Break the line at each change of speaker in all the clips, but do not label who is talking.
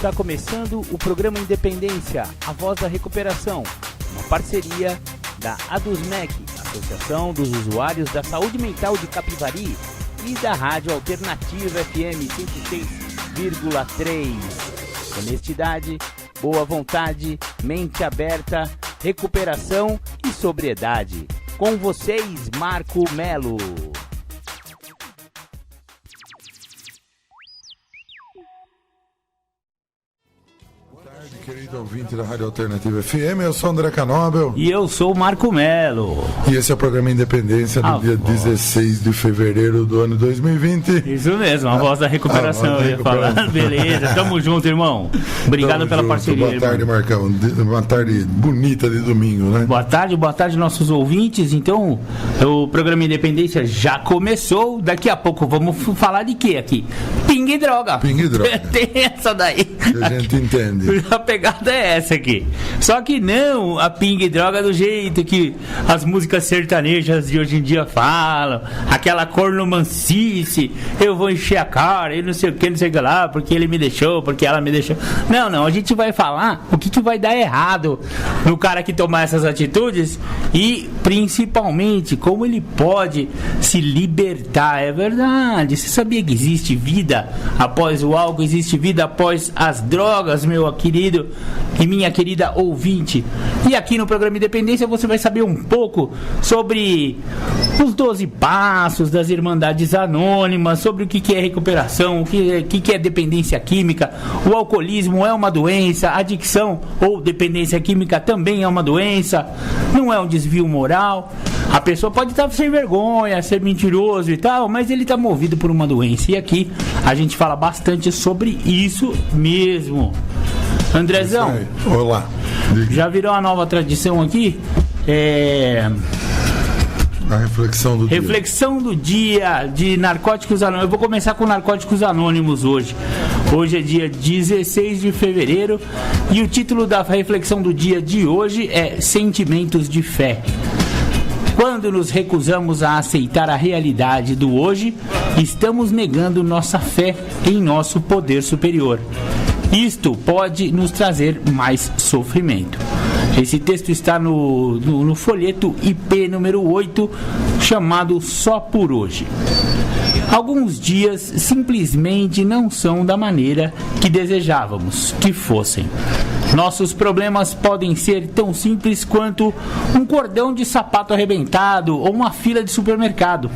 Está começando o programa Independência, a voz da recuperação, uma parceria da ADUSMEC, Associação dos Usuários da Saúde Mental de Capivari, e da Rádio Alternativa FM 106,3. Honestidade, boa vontade, mente aberta, recuperação e sobriedade. Com vocês, Marco Melo.
Querido ouvinte da Rádio Alternativa FM, eu sou André Canobel.
E eu sou o Marco Melo.
E esse é o programa Independência do dia 16 de fevereiro do ano 2020.
Isso mesmo, a voz da recuperação, eu ia falar. Beleza, tamo junto, irmão. Obrigado pela parceria.
Boa tarde, Marcão. Uma tarde bonita de domingo, né?
Boa tarde, nossos ouvintes. Então, o programa Independência já começou. Daqui a pouco vamos falar de quê aqui? Pinga e droga.
Pinga e droga.
Tem essa daí.
Que a gente entende.
A pegada é essa aqui. Só que não a pinga e droga do jeito que as músicas sertanejas de hoje em dia falam. Aquela cornomancice. Eu vou encher a cara, eu não sei o que, não sei o que lá, porque ele me deixou, porque ela me deixou. Não. A gente vai falar o que vai dar errado no cara que tomar essas atitudes e, principalmente, como ele pode se libertar. É verdade. Você sabia que existe vida após o álcool? Existe vida após as drogas, meu querido e minha querida ouvinte. E aqui no programa Independência você vai saber um pouco sobre os 12 passos das Irmandades Anônimas, sobre o que é recuperação, o que é dependência química. O alcoolismo é uma doença, a adicção ou dependência química também é uma doença, não é um desvio moral. A pessoa pode estar sem vergonha, ser mentiroso e tal, mas ele está movido por uma doença. E aqui a gente fala bastante sobre isso mesmo. Andrezão,
olá.
Já virou uma nova tradição aqui?
A reflexão do dia.
Reflexão do dia de Narcóticos Anônimos. Eu vou começar com Narcóticos Anônimos hoje. Hoje é dia 16 de fevereiro e o título da reflexão do dia de hoje é Sentimentos de Fé. Quando nos recusamos a aceitar a realidade do hoje, estamos negando nossa fé em nosso poder superior. Isto pode nos trazer mais sofrimento. Esse texto está no folheto IP número 8, chamado Só por Hoje. Alguns dias simplesmente não são da maneira que desejávamos que fossem. Nossos problemas podem ser tão simples quanto um cordão de sapato arrebentado ou uma fila de supermercado.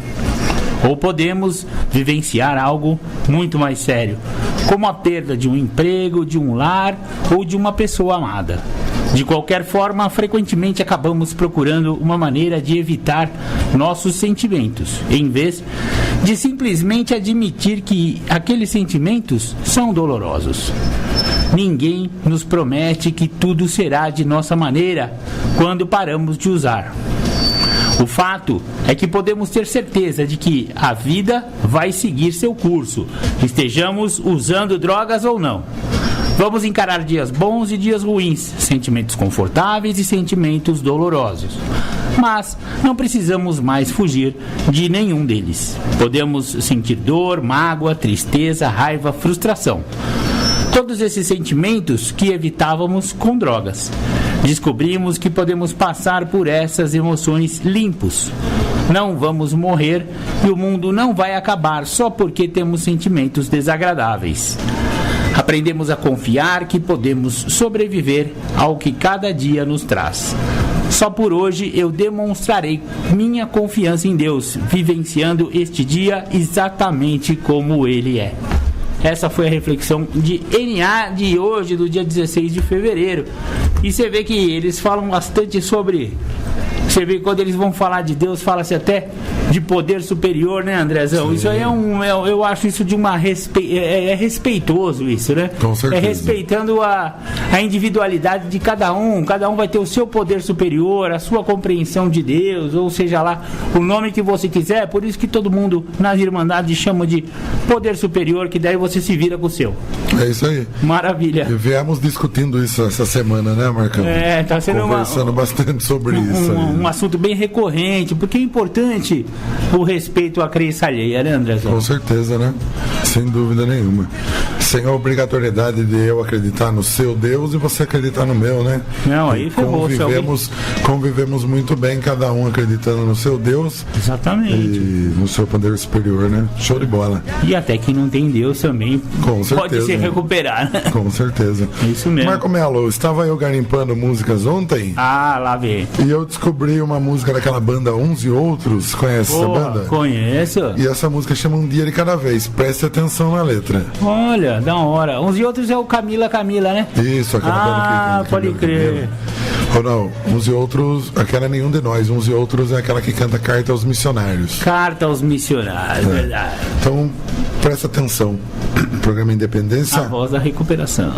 Ou podemos vivenciar algo muito mais sério, como a perda de um emprego, de um lar ou de uma pessoa amada. De qualquer forma, frequentemente acabamos procurando uma maneira de evitar nossos sentimentos, em vez de simplesmente admitir que aqueles sentimentos são dolorosos. Ninguém nos promete que tudo será de nossa maneira quando paramos de usar. O fato é que podemos ter certeza de que a vida vai seguir seu curso, estejamos usando drogas ou não. Vamos encarar dias bons e dias ruins, sentimentos confortáveis e sentimentos dolorosos. Mas não precisamos mais fugir de nenhum deles. Podemos sentir dor, mágoa, tristeza, raiva, frustração. Todos esses sentimentos que evitávamos com drogas. Descobrimos que podemos passar por essas emoções limpos. Não vamos morrer e o mundo não vai acabar só porque temos sentimentos desagradáveis. Aprendemos a confiar que podemos sobreviver ao que cada dia nos traz. Só por hoje eu demonstrarei minha confiança em Deus, vivenciando este dia exatamente como Ele é. Essa foi a reflexão de NA de hoje, do dia 16 de fevereiro. E você vê que eles falam bastante sobre... Você vê que quando eles vão falar de Deus, fala-se até de poder superior, né, Andrezão? Sim. Isso aí eu acho isso de uma é respeitoso isso, né?
Com certeza.
É respeitando a individualidade de cada um vai ter o seu poder superior, a sua compreensão de Deus, ou seja lá, o nome que você quiser. Por isso que todo mundo nas Irmandades chama de poder superior, que daí você se vira com o seu.
É isso aí.
Maravilha.
E viemos discutindo isso essa semana, né, Marcão?
Tá sendo
conversando bastante sobre isso aí.
Um assunto bem recorrente, porque é importante o respeito à crença alheia, né, Andrezão?
Com certeza, né? Sem dúvida nenhuma. sem a obrigatoriedade de eu acreditar no seu Deus e você acreditar no meu, né?
Não, aí ferrou.
Convivemos muito bem, cada um acreditando no seu Deus.
Exatamente.
E no seu poder superior, né? Show de bola.
E até quem não tem Deus também pode se recuperar, né?
Com certeza.
Isso mesmo.
Marco Melo, estava eu garimpando músicas ontem.
Ah, lá vem.
E eu descobri uma música daquela banda Uns e Outros. Conhece essa banda?
Conheço.
E essa música chama Um Dia de Cada Vez. Preste atenção na letra.
Olha, da hora. Uns e Outros é o Camila, né?
Isso, aquela banda que canta
pode crer.
Ou não, Uns e Outros, aquela é Nenhum de Nós. Uns e Outros é aquela que canta Carta aos Missionários.
Carta aos Missionários, verdade.
Então, presta atenção. Programa Independência.
A voz da recuperação.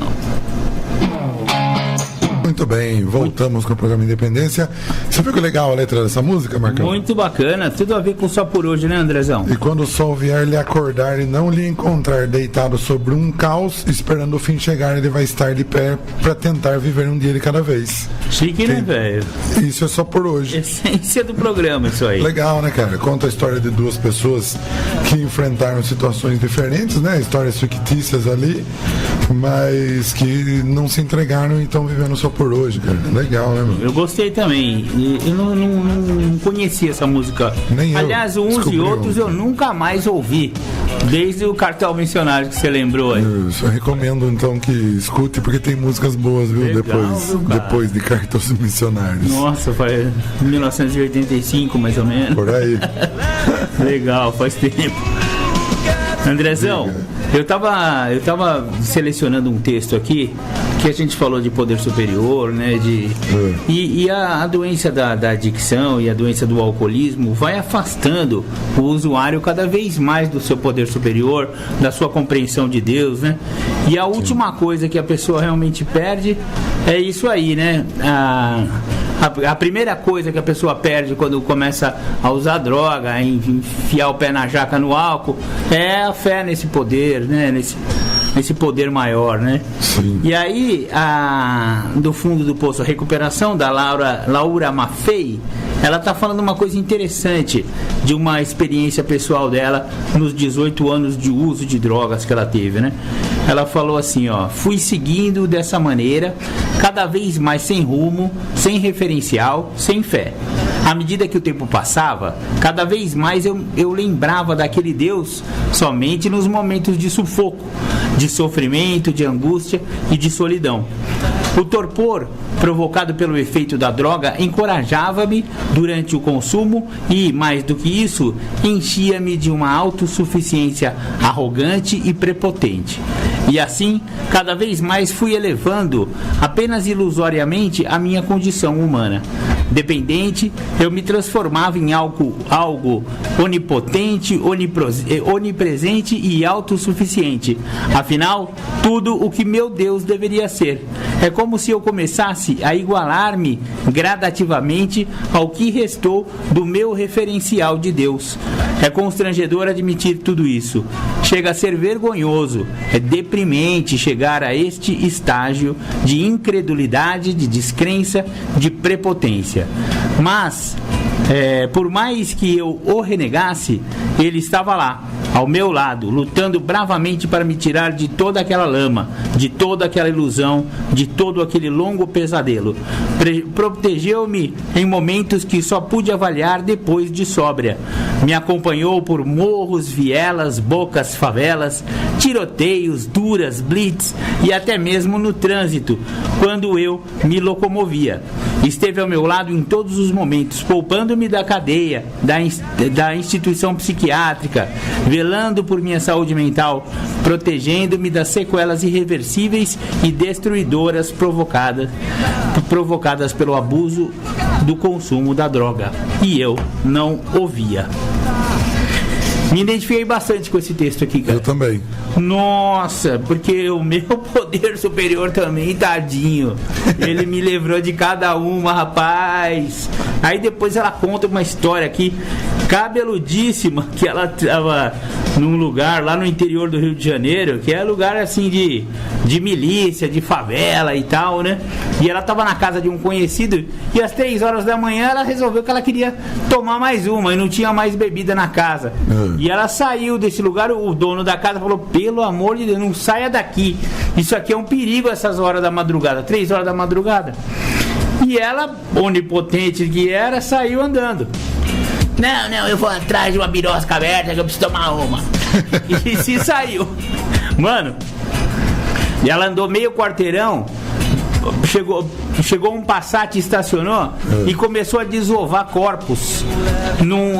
Muito bem, voltamos com o programa Independência. Você viu que legal a letra dessa música, Marcão?
Muito bacana, tudo a ver com Só por Hoje, né, Andrezão?
E quando o sol vier lhe acordar e não lhe encontrar deitado sobre um caos, esperando o fim chegar, ele vai estar de pé para tentar viver um dia de cada vez.
Chique, né, velho?
Isso é Só por Hoje.
Essência do programa, isso aí.
Legal, né, cara? Conta a história de duas pessoas que enfrentaram situações diferentes, né? Histórias fictícias ali, mas que não se entregaram e estão vivendo só por hoje, cara. Legal, né, mano?
Eu gostei também. Eu não conhecia essa música.
Nem
Aliás, Uns e Outros eu nunca mais ouvi. Desde o Cartão Missionário que você lembrou aí.
Eu recomendo então que escute, porque tem músicas boas, viu?
Legal,
depois de Cartão Missionários.
Nossa, foi 1985 mais ou menos.
Por aí.
Legal, faz tempo. Andrezão, eu tava selecionando um texto aqui que a gente falou de poder superior, né? E a doença da adicção e a doença do alcoolismo vai afastando o usuário cada vez mais do seu poder superior, da sua compreensão de Deus, né? E a última coisa que a pessoa realmente perde é isso aí, né? A primeira coisa que a pessoa perde quando começa a usar droga, a enfiar o pé na jaca no álcool, é a fé nesse poder, né? Nesse poder maior, né?
Sim.
E aí, do fundo do poço, a recuperação da Laura Maffei, ela tá falando uma coisa interessante de uma experiência pessoal dela nos 18 anos de uso de drogas que ela teve, né? Ela falou assim, ó: fui seguindo dessa maneira, cada vez mais sem rumo, sem referencial, sem fé. À medida que o tempo passava, cada vez mais eu lembrava daquele Deus somente nos momentos de sufoco, de sofrimento, de angústia e de solidão. O torpor provocado pelo efeito da droga encorajava-me durante o consumo e, mais do que isso, enchia-me de uma autossuficiência arrogante e prepotente. E assim, cada vez mais fui elevando, apenas ilusoriamente, a minha condição humana. Dependente, eu me transformava em algo onipotente, onipresente e autossuficiente. Afinal, tudo o que meu Deus deveria ser. É como se eu começasse a igualar-me gradativamente ao que restou do meu referencial de Deus. É constrangedor admitir tudo isso. Chega a ser vergonhoso, é deprimente chegar a este estágio de incredulidade, de descrença, de prepotência. Mas, por mais que eu o renegasse, ele estava lá, ao meu lado, lutando bravamente para me tirar de toda aquela lama, de toda aquela ilusão, de todo aquele longo pesadelo. Protegeu-me em momentos que só pude avaliar depois de sóbria. Me acompanhou por morros, vielas, bocas, favelas, tiroteios, duras, blitz e até mesmo no trânsito, quando eu me locomovia. Esteve ao meu lado em todos os momentos, poupando-me da cadeia, da instituição psiquiátrica, velando por minha saúde mental, protegendo-me das sequelas irreversíveis e destruidoras provocadas pelo abuso do consumo da droga. E eu não ouvia. Me identifiquei bastante com esse texto aqui, cara.
Eu também.
Nossa, porque o meu poder superior também, tadinho. Ele me livrou de cada uma, rapaz. Aí depois ela conta uma história aqui cabeludíssima, que ela tava num lugar lá no interior do Rio de Janeiro, que é lugar assim de milícia, de favela e tal, né? E ela tava na casa de um conhecido e às 3 horas da manhã ela resolveu que ela queria tomar mais uma e não tinha mais bebida na casa. E ela saiu desse lugar, o dono da casa falou: pelo amor de Deus, não saia daqui. Isso aqui é um perigo essas horas da madrugada, 3 horas da madrugada. E ela, onipotente que era, saiu andando. Não, eu vou atrás de uma birosca aberta que eu preciso tomar uma. E se saiu. Mano, e ela andou meio quarteirão, chegou um Passat, estacionou e começou a desovar corpos.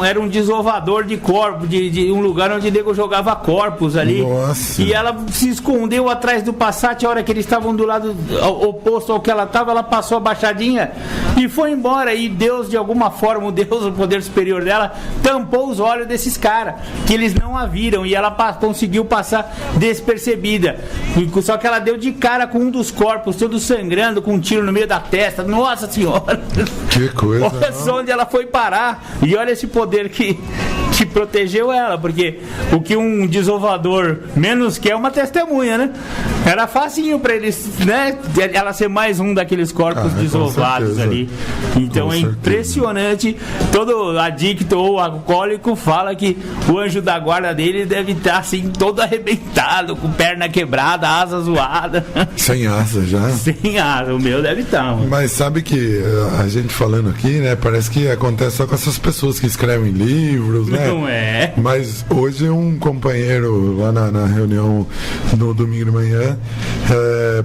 Era um desovador de corpos, de um lugar onde o nego jogava corpos ali.
Nossa.
E ela se escondeu atrás do Passat. A hora que eles estavam do lado oposto ao que ela estava, ela passou a baixadinha e foi embora. E Deus, de alguma forma, o poder superior dela, tampou os olhos desses caras, que eles não a viram, e ela conseguiu passar despercebida. Só que ela deu de cara com um dos corpos, todo sangrando, com um tiro no meio da testa. Nossa senhora,
que coisa.
Olha só onde ela foi parar. E olha esse poder que protegeu ela, porque o que um desovador menos quer é uma testemunha, né? Era facinho pra eles, né? Ela ser mais um daqueles corpos desovados ali. Então é impressionante. Todo adicto ou alcoólico fala que o anjo da guarda dele deve estar assim, todo arrebentado, com perna quebrada, asa zoada.
Sem asa já?
Sem asa, o meu deve estar, mano.
Mas sabe que a gente falando aqui, né? Parece que acontece só com essas pessoas que escrevem livros, né?
Não é.
Mas hoje um companheiro lá na reunião no domingo de manhã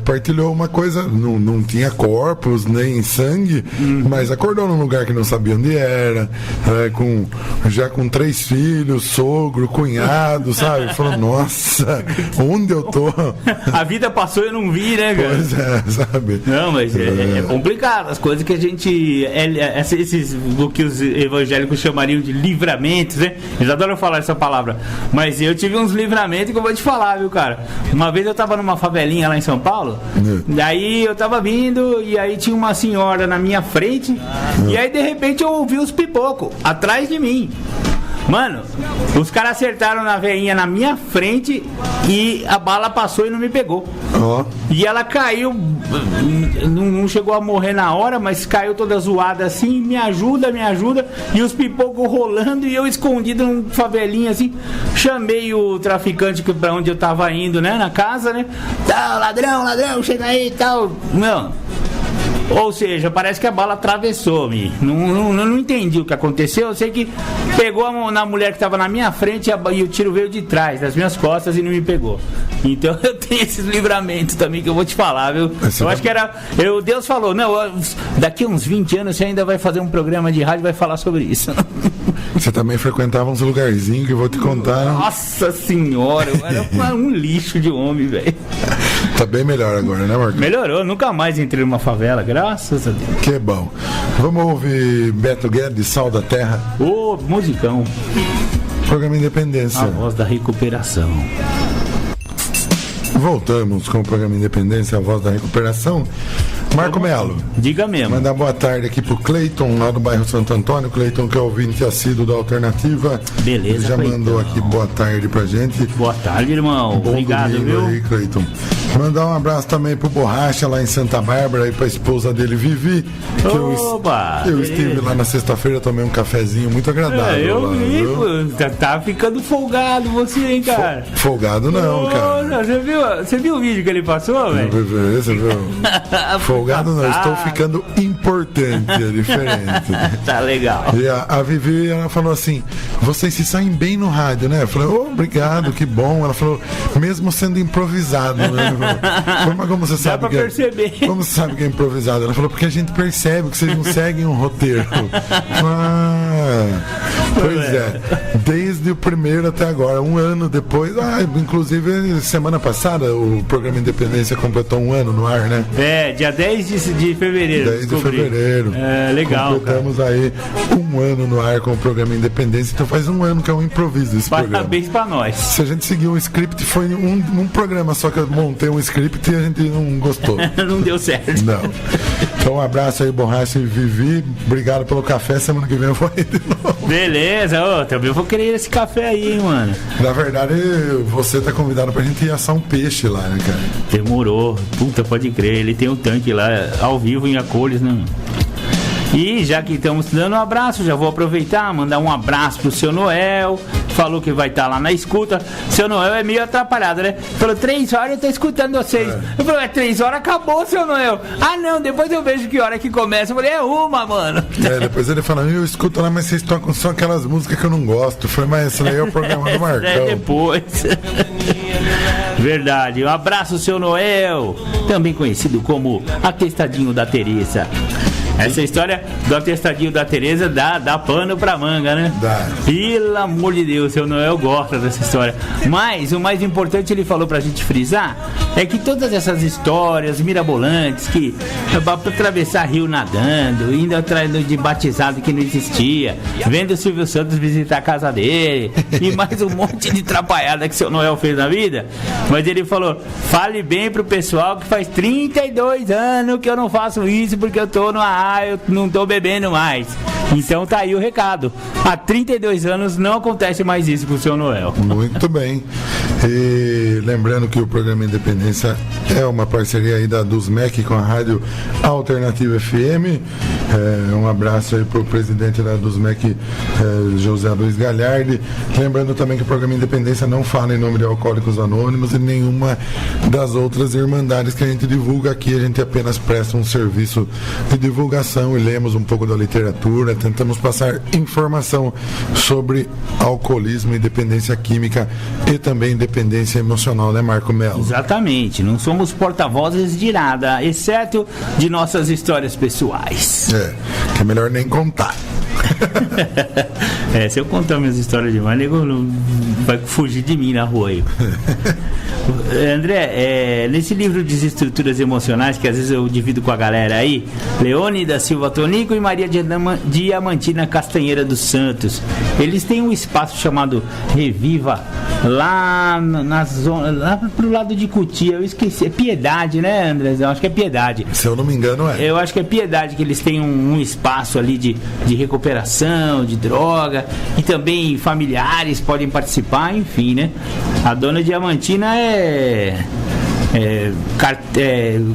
partilhou uma coisa, não tinha corpos nem sangue, mas acordou num lugar que não sabia onde era, já com 3 filhos, sogro, cunhado, sabe? Falou: nossa, onde eu tô?
A vida passou e eu não vi, né, cara?
Pois é, sabe?
Não, mas é complicado. As coisas que a gente... esses do que os evangélicos chamariam de livramentos, né? Eles adoram falar essa palavra. Mas eu tive uns livramentos que eu vou te falar, viu, cara? Uma vez eu tava numa favelinha lá em São Paulo, daí eu tava vindo e aí tinha uma senhora na minha frente, e aí de repente eu ouvi os pipocos atrás de mim. Mano, os caras acertaram na veinha na minha frente e a bala passou e não me pegou. E ela caiu, não chegou a morrer na hora, mas caiu toda zoada assim. Me ajuda. E os pipocos rolando e eu escondido num favelinha assim. Chamei o traficante pra onde eu tava indo, né? Na casa, né? Tá, ladrão, chega aí e tal. Não. Ou seja, parece que a bala atravessou-me. Não entendi o que aconteceu. Eu sei que pegou na mulher que estava na minha frente e o tiro veio de trás, das minhas costas, e não me pegou. Então eu tenho esses livramentos também que eu vou te falar, viu? Eu acho que Deus falou: não, daqui a uns 20 anos você ainda vai fazer um programa de rádio e vai falar sobre isso.
Você também frequentava uns lugarzinhos que eu vou te contar.
Nossa senhora, eu era um lixo de homem, velho.
Tá bem melhor agora, né, Marcos?
Melhorou, nunca mais entrei numa favela, graças a Deus.
Que bom. Vamos ouvir Beto Guedes, Sal da Terra.
Ô, musicão.
Programa Independência.
A voz da recuperação.
Voltamos com o programa Independência, a voz da recuperação. Marco Melo.
Diga mesmo.
Mandar boa tarde aqui pro Cleiton, lá do bairro Santo Antônio. Cleiton, que é ouvinte assíduo da Alternativa.
Beleza,
ele já
Cleiton.
mandou aqui boa tarde pra gente.
Boa tarde, irmão.
Bom
obrigado, viu?
Aí, Cleiton. Mandar um abraço também pro Borracha, lá em Santa Bárbara, e pra esposa dele, Vivi. Que
Opa!
eu estive lá na sexta-feira, tomei um cafezinho muito agradável.
Eu vi, pô. Tá ficando folgado você, hein, cara?
Folgado não, cara.
Você viu o vídeo que ele passou, velho?
Você viu? Folgado não, estou ficando importante, é diferente.
Tá legal.
E a Vivi, ela falou assim: vocês se saem bem no rádio, né? Eu falei: obrigado, que bom. Ela falou: mesmo sendo improvisado, né? Mas como você sabe que
perceber.
Como você sabe que é improvisado? Ela falou: porque a gente percebe que vocês não seguem um roteiro. Pois é. Desde o primeiro até agora, um ano depois. Inclusive, semana passada, o programa Independência completou um ano no ar, né?
Dia 10 de fevereiro.
10 de fevereiro.
Legal.
Completamos aí um ano no ar com o programa Independência. Então faz um ano que é um improviso esse programa.
Parabéns pra nós.
Se a gente seguir um script, foi um programa só que eu montei um script e a gente não gostou.
Não deu certo.
Não. Então um abraço aí, Borracha e Vivi. Obrigado pelo café. Semana que vem eu vou aí de novo.
Beleza, também vou querer esse café aí, hein, mano.
Na verdade, você tá convidado pra gente ir assar um peixe lá, né, cara?
Demorou. Puta, pode crer. Ele tem um tanque lá, ao vivo em Acolhos, né? E já que estamos dando um abraço, já vou aproveitar, mandar um abraço pro seu Noel. Falou que vai estar lá na escuta. Seu Noel é meio atrapalhado, né? Falou, 3 horas eu tô escutando vocês. Eu falei, 3 horas acabou, seu Noel. Ah, não, depois eu vejo que hora que começa. Eu falei, é 1, mano.
Depois ele fala, eu escuto lá, mas vocês tocam só aquelas músicas que eu não gosto. Foi, mas esse daí é o programa do Marcão.
É depois. Verdade. Um abraço, seu Noel. Também conhecido como Atestadinho da Teresa. Essa história do atestadinho da Tereza dá pano pra manga, né?
Dá.
Pelo amor de Deus, seu Noel gosta dessa história. Mas o mais importante, ele falou pra gente frisar, é que todas essas histórias mirabolantes, que pra atravessar rio nadando, indo atrás de batizado que não existia, vendo o Silvio Santos visitar a casa dele, e mais um monte de trapalhada que seu Noel fez na vida. Mas ele falou, fale bem pro pessoal que faz 32 anos que eu não faço isso porque eu tô eu não tô bebendo mais. Então tá aí o recado. Há 32 anos não acontece mais isso com o seu Noel.
Muito bem. E lembrando que o programa Independência é uma parceria aí da Dusmec com a Rádio Alternativa FM. Um abraço aí pro presidente da Dusmec, José Luiz Galhardi. Lembrando também que o programa Independência não fala em nome de Alcoólicos Anônimos e nenhuma das outras irmandades que a gente divulga aqui. A gente apenas presta um serviço de divulgação e lemos um pouco da literatura, tentamos passar informação sobre alcoolismo e dependência química e também dependência emocional, né, Marco Melo?
Exatamente, não somos porta-vozes de nada, exceto de nossas histórias pessoais.
Que é melhor nem contar.
Se eu contar minhas histórias demais, nego vai fugir de mim na rua aí. André, nesse livro Desestruturas Emocionais, que às vezes eu divido com a galera aí, Leone da Silva Tonico e Maria Diamantina Castanheira dos Santos, eles têm um espaço chamado Reviva, lá na zona, lá pro lado de Cotia, eu esqueci, é Piedade, né, André? Eu acho que é Piedade.
Se eu não me engano,
Eu acho que é Piedade, que eles têm um espaço ali de recuperação, de droga, e também familiares podem participar, enfim, né? A dona Diamantina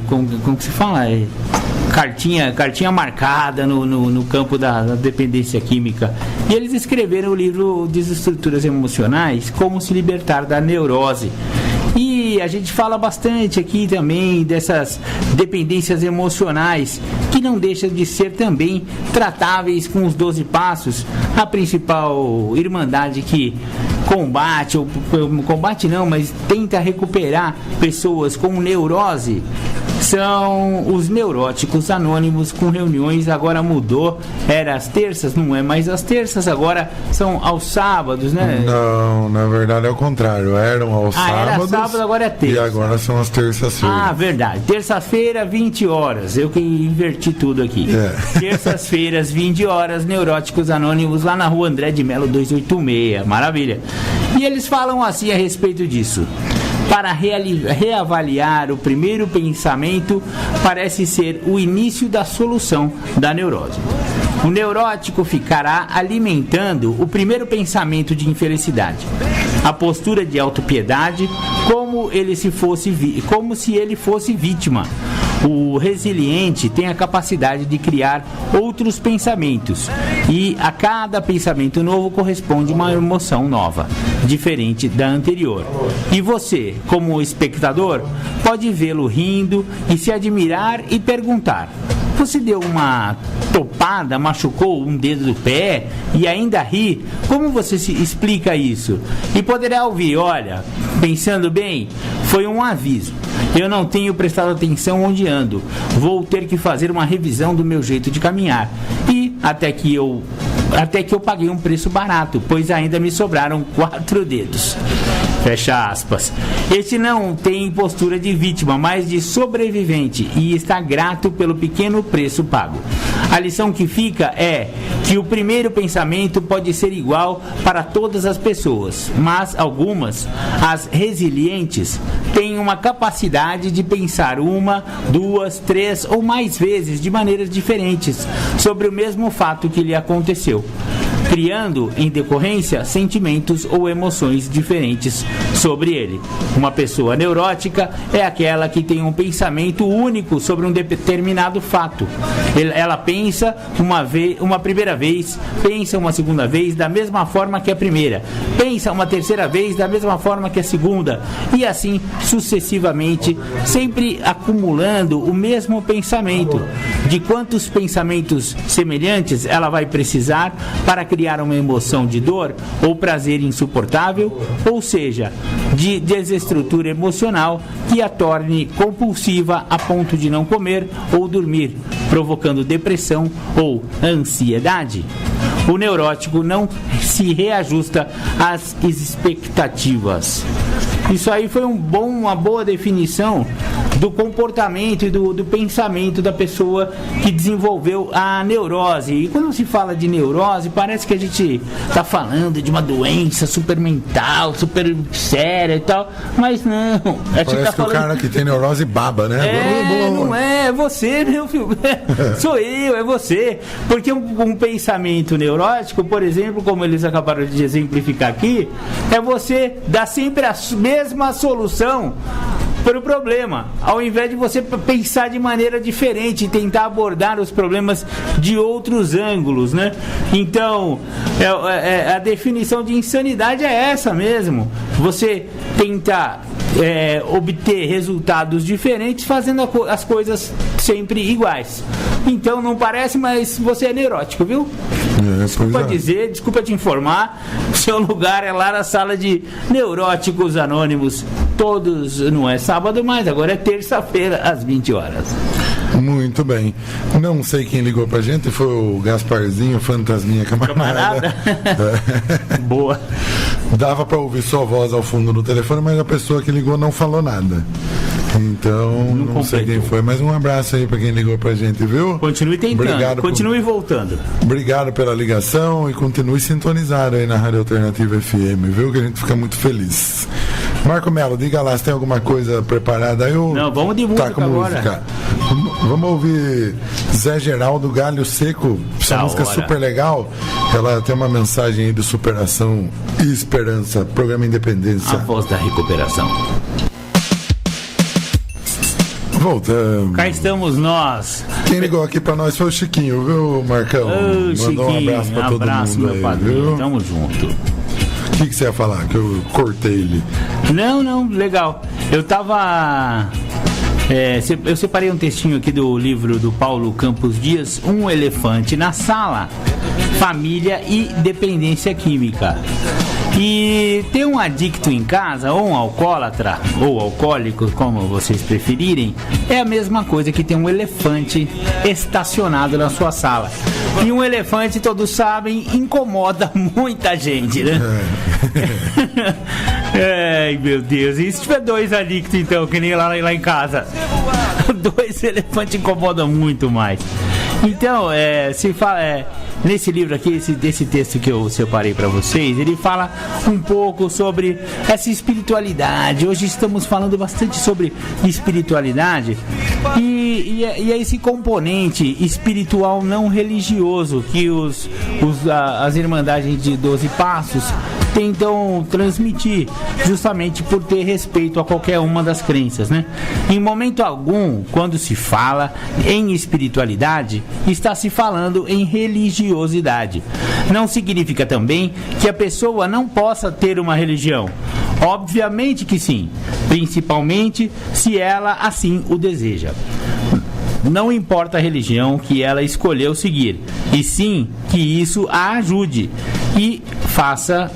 como que se fala? Cartinha marcada no campo da dependência química. E eles escreveram o livro Desestruturas Emocionais, Como se Libertar da Neurose. E a gente fala bastante aqui também dessas dependências emocionais, que não deixam de ser também tratáveis com os 12 passos. A principal irmandade que combate não, mas tenta recuperar pessoas com neurose são os neuróticos anônimos, com reuniões. Agora mudou, era às terças, não é mais às terças, agora são aos sábados, né?
Não, na verdade é o contrário, eram aos sábados.
Era sábado, agora é terça.
E agora são as terças-feiras.
Verdade, terça-feira, 20 horas, eu que inverti tudo aqui. Terças-feiras, 20 horas, Neuróticos Anônimos, lá na rua André de Melo 286, maravilha. E eles falam assim a respeito disso: para reavaliar o primeiro pensamento, parece ser o início da solução da neurose. O neurótico ficará alimentando o primeiro pensamento de infelicidade, a postura de autopiedade, como se ele fosse vítima. O resiliente tem a capacidade de criar outros pensamentos, e a cada pensamento novo corresponde uma emoção nova, diferente da anterior. E você, como espectador, pode vê-lo rindo e se admirar e perguntar: você deu uma topada, machucou um dedo do pé e ainda ri? Como você se explica isso? E poderá ouvir: olha, pensando bem, foi um aviso. Eu não tenho prestado atenção onde ando. Vou ter que fazer uma revisão do meu jeito de caminhar. E até que eu paguei um preço barato, pois ainda me sobraram 4 dedos. Fecha aspas. Este não tem postura de vítima, mas de sobrevivente, e está grato pelo pequeno preço pago. A lição que fica é que o primeiro pensamento pode ser igual para todas as pessoas, mas algumas, as resilientes, têm uma capacidade de pensar 1, 2, 3 ou mais vezes de maneiras diferentes sobre o mesmo fato que lhe aconteceu. criando, em decorrência, sentimentos ou emoções diferentes sobre ele. Uma pessoa neurótica é aquela que tem um pensamento único sobre um determinado fato. Ela pensa uma primeira vez, pensa uma segunda vez da mesma forma que a primeira, pensa uma terceira vez da mesma forma que a segunda, e assim sucessivamente, sempre acumulando o mesmo pensamento. De quantos pensamentos semelhantes ela vai precisar para criar uma emoção de dor ou prazer insuportável, ou seja, de desestrutura emocional que a torne compulsiva a ponto de não comer ou dormir, provocando depressão ou ansiedade. O neurótico não se reajusta às expectativas. Isso aí foi uma boa definição do comportamento e do pensamento da pessoa que desenvolveu a neurose. E quando se fala de neurose, parece que a gente está falando de uma doença super mental, super séria e tal, mas não.
Parece tá que o cara que tem neurose baba, né?
Não é você, meu filho. Sou eu, é você. Porque um pensamento neurótico, por exemplo, como eles acabaram de exemplificar aqui, é você dar sempre a mesma solução para o problema, ao invés de você pensar de maneira diferente e tentar abordar os problemas de outros ângulos, né? Então, a definição de insanidade é essa mesmo. Você tentar obter resultados diferentes fazendo as coisas sempre iguais. Então, não parece, mas você é neurótico, viu? Desculpa te informar, seu lugar é lá na sala de Neuróticos Anônimos. Todos, não é sábado mais, agora é terça-feira, às 20 horas.
Muito bem. Não sei quem ligou pra gente, foi o Gasparzinho, Fantasminha Camarada.
Boa.
Dava pra ouvir sua voz ao fundo do telefone, mas a pessoa que ligou não falou nada. Então, não sei quem foi, mas um abraço aí pra quem ligou pra gente, viu?
Continue tentando, continue voltando.
Obrigado pela ligação e continue sintonizado aí na Rádio Alternativa FM, viu? Que a gente fica muito feliz. Marco Melo, diga lá se tem alguma coisa preparada aí.
Não, vamos de música agora.
Vamos ouvir Zé Geraldo, Galho Seco. Essa música é super legal. Ela tem uma mensagem aí de superação e esperança. Programa Independência.
A voz da recuperação.
Voltamos.
Cá estamos nós.
Quem ligou aqui pra nós foi o Chiquinho, viu, Marcão?
Ô,
Mandou um abraço pra todo mundo
meu
aí,
padrinho.
viu?
Tamo junto.
O que você ia falar? Que eu cortei ele.
Não, legal. Eu tava... eu separei um textinho aqui do livro do Paulo Campos Dias, Um Elefante na Sala, Família e Dependência Química. E ter um adicto em casa, ou um alcoólatra, ou alcoólico, como vocês preferirem, é a mesma coisa que ter um elefante estacionado na sua sala. E um elefante, todos sabem, incomoda muita gente, né? Ai, meu Deus. E se tiver dois adictos, então, que nem lá em casa? Dois elefantes incomodam muito mais. Então, se fala... Nesse livro aqui, desse texto que eu separei para vocês, ele fala um pouco sobre essa espiritualidade. Hoje estamos falando bastante sobre espiritualidade e é esse componente espiritual não religioso que as Irmandades de 12 Passos tentam transmitir, justamente por ter respeito a qualquer uma das crenças, né? Em momento algum, quando se fala em espiritualidade, está se falando em religiosidade. Não significa também que a pessoa não possa ter uma religião. Obviamente que sim, principalmente se ela assim o deseja. Não importa a religião que ela escolheu seguir, e sim que isso a ajude e faça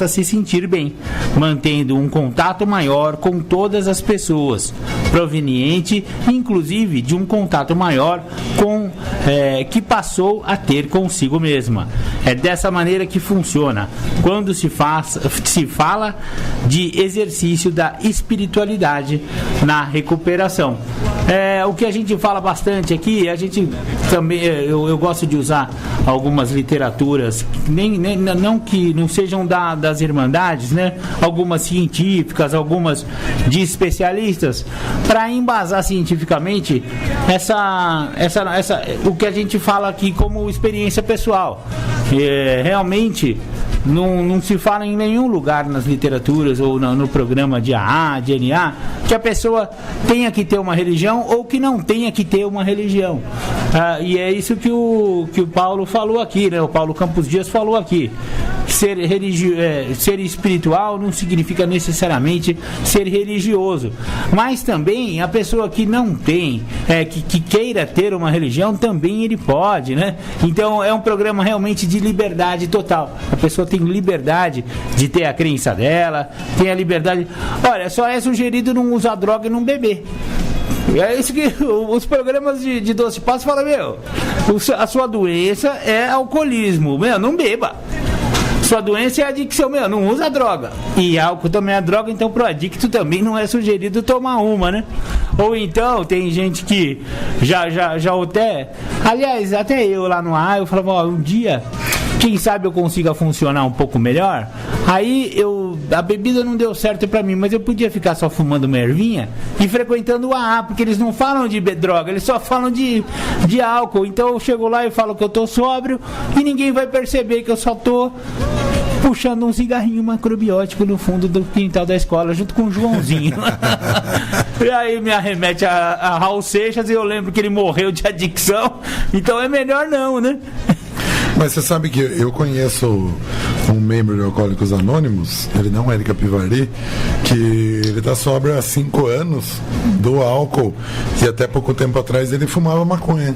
se sentir bem, mantendo um contato maior com todas as pessoas, proveniente inclusive de um contato maior que passou a ter consigo mesma. É dessa maneira que funciona quando se fala de exercício da espiritualidade na recuperação. O que a gente fala bastante aqui, a gente também, eu gosto de usar algumas literaturas, não que não sejam das irmandades, né? Algumas científicas, algumas de especialistas, para embasar cientificamente o que a gente fala aqui como experiência pessoal. Realmente não se fala em nenhum lugar nas literaturas ou no programa de AA, de NA, que a pessoa tenha que ter uma religião ou que não tenha que ter uma religião. E é isso que o Paulo falou aqui, né? O Paulo Campos Dias falou aqui. Ser espiritual não significa necessariamente ser religioso, mas também a pessoa que não tem, que queira ter uma religião, também ele pode, né? Então é um programa realmente de liberdade total. A pessoa tem liberdade de ter a crença dela, tem a liberdade. Olha, só é sugerido não usar droga e não beber. É isso que os programas de 12 Passos falam, a sua doença é alcoolismo, não beba. Sua doença é adicção, não usa droga. E álcool também é droga, então pro adicto também não é sugerido tomar uma, né? Ou então, tem gente que já até... Aliás, até eu lá no ar, eu falava, um dia, quem sabe eu consiga funcionar um pouco melhor. Aí a bebida não deu certo pra mim, mas eu podia ficar só fumando uma ervinha e frequentando o AA, porque eles não falam de droga, eles só falam de álcool. Então eu chego lá e falo que eu tô sóbrio e ninguém vai perceber que eu só tô puxando um cigarrinho macrobiótico no fundo do quintal da escola, junto com o Joãozinho. E aí me arremete a Raul Seixas e eu lembro que ele morreu de adicção, então é melhor não, né?
Mas você sabe que eu conheço um membro de Alcoólicos Anônimos, ele não é de Capivari, que ele tá sóbrio há 5 anos do álcool e até pouco tempo atrás ele fumava maconha.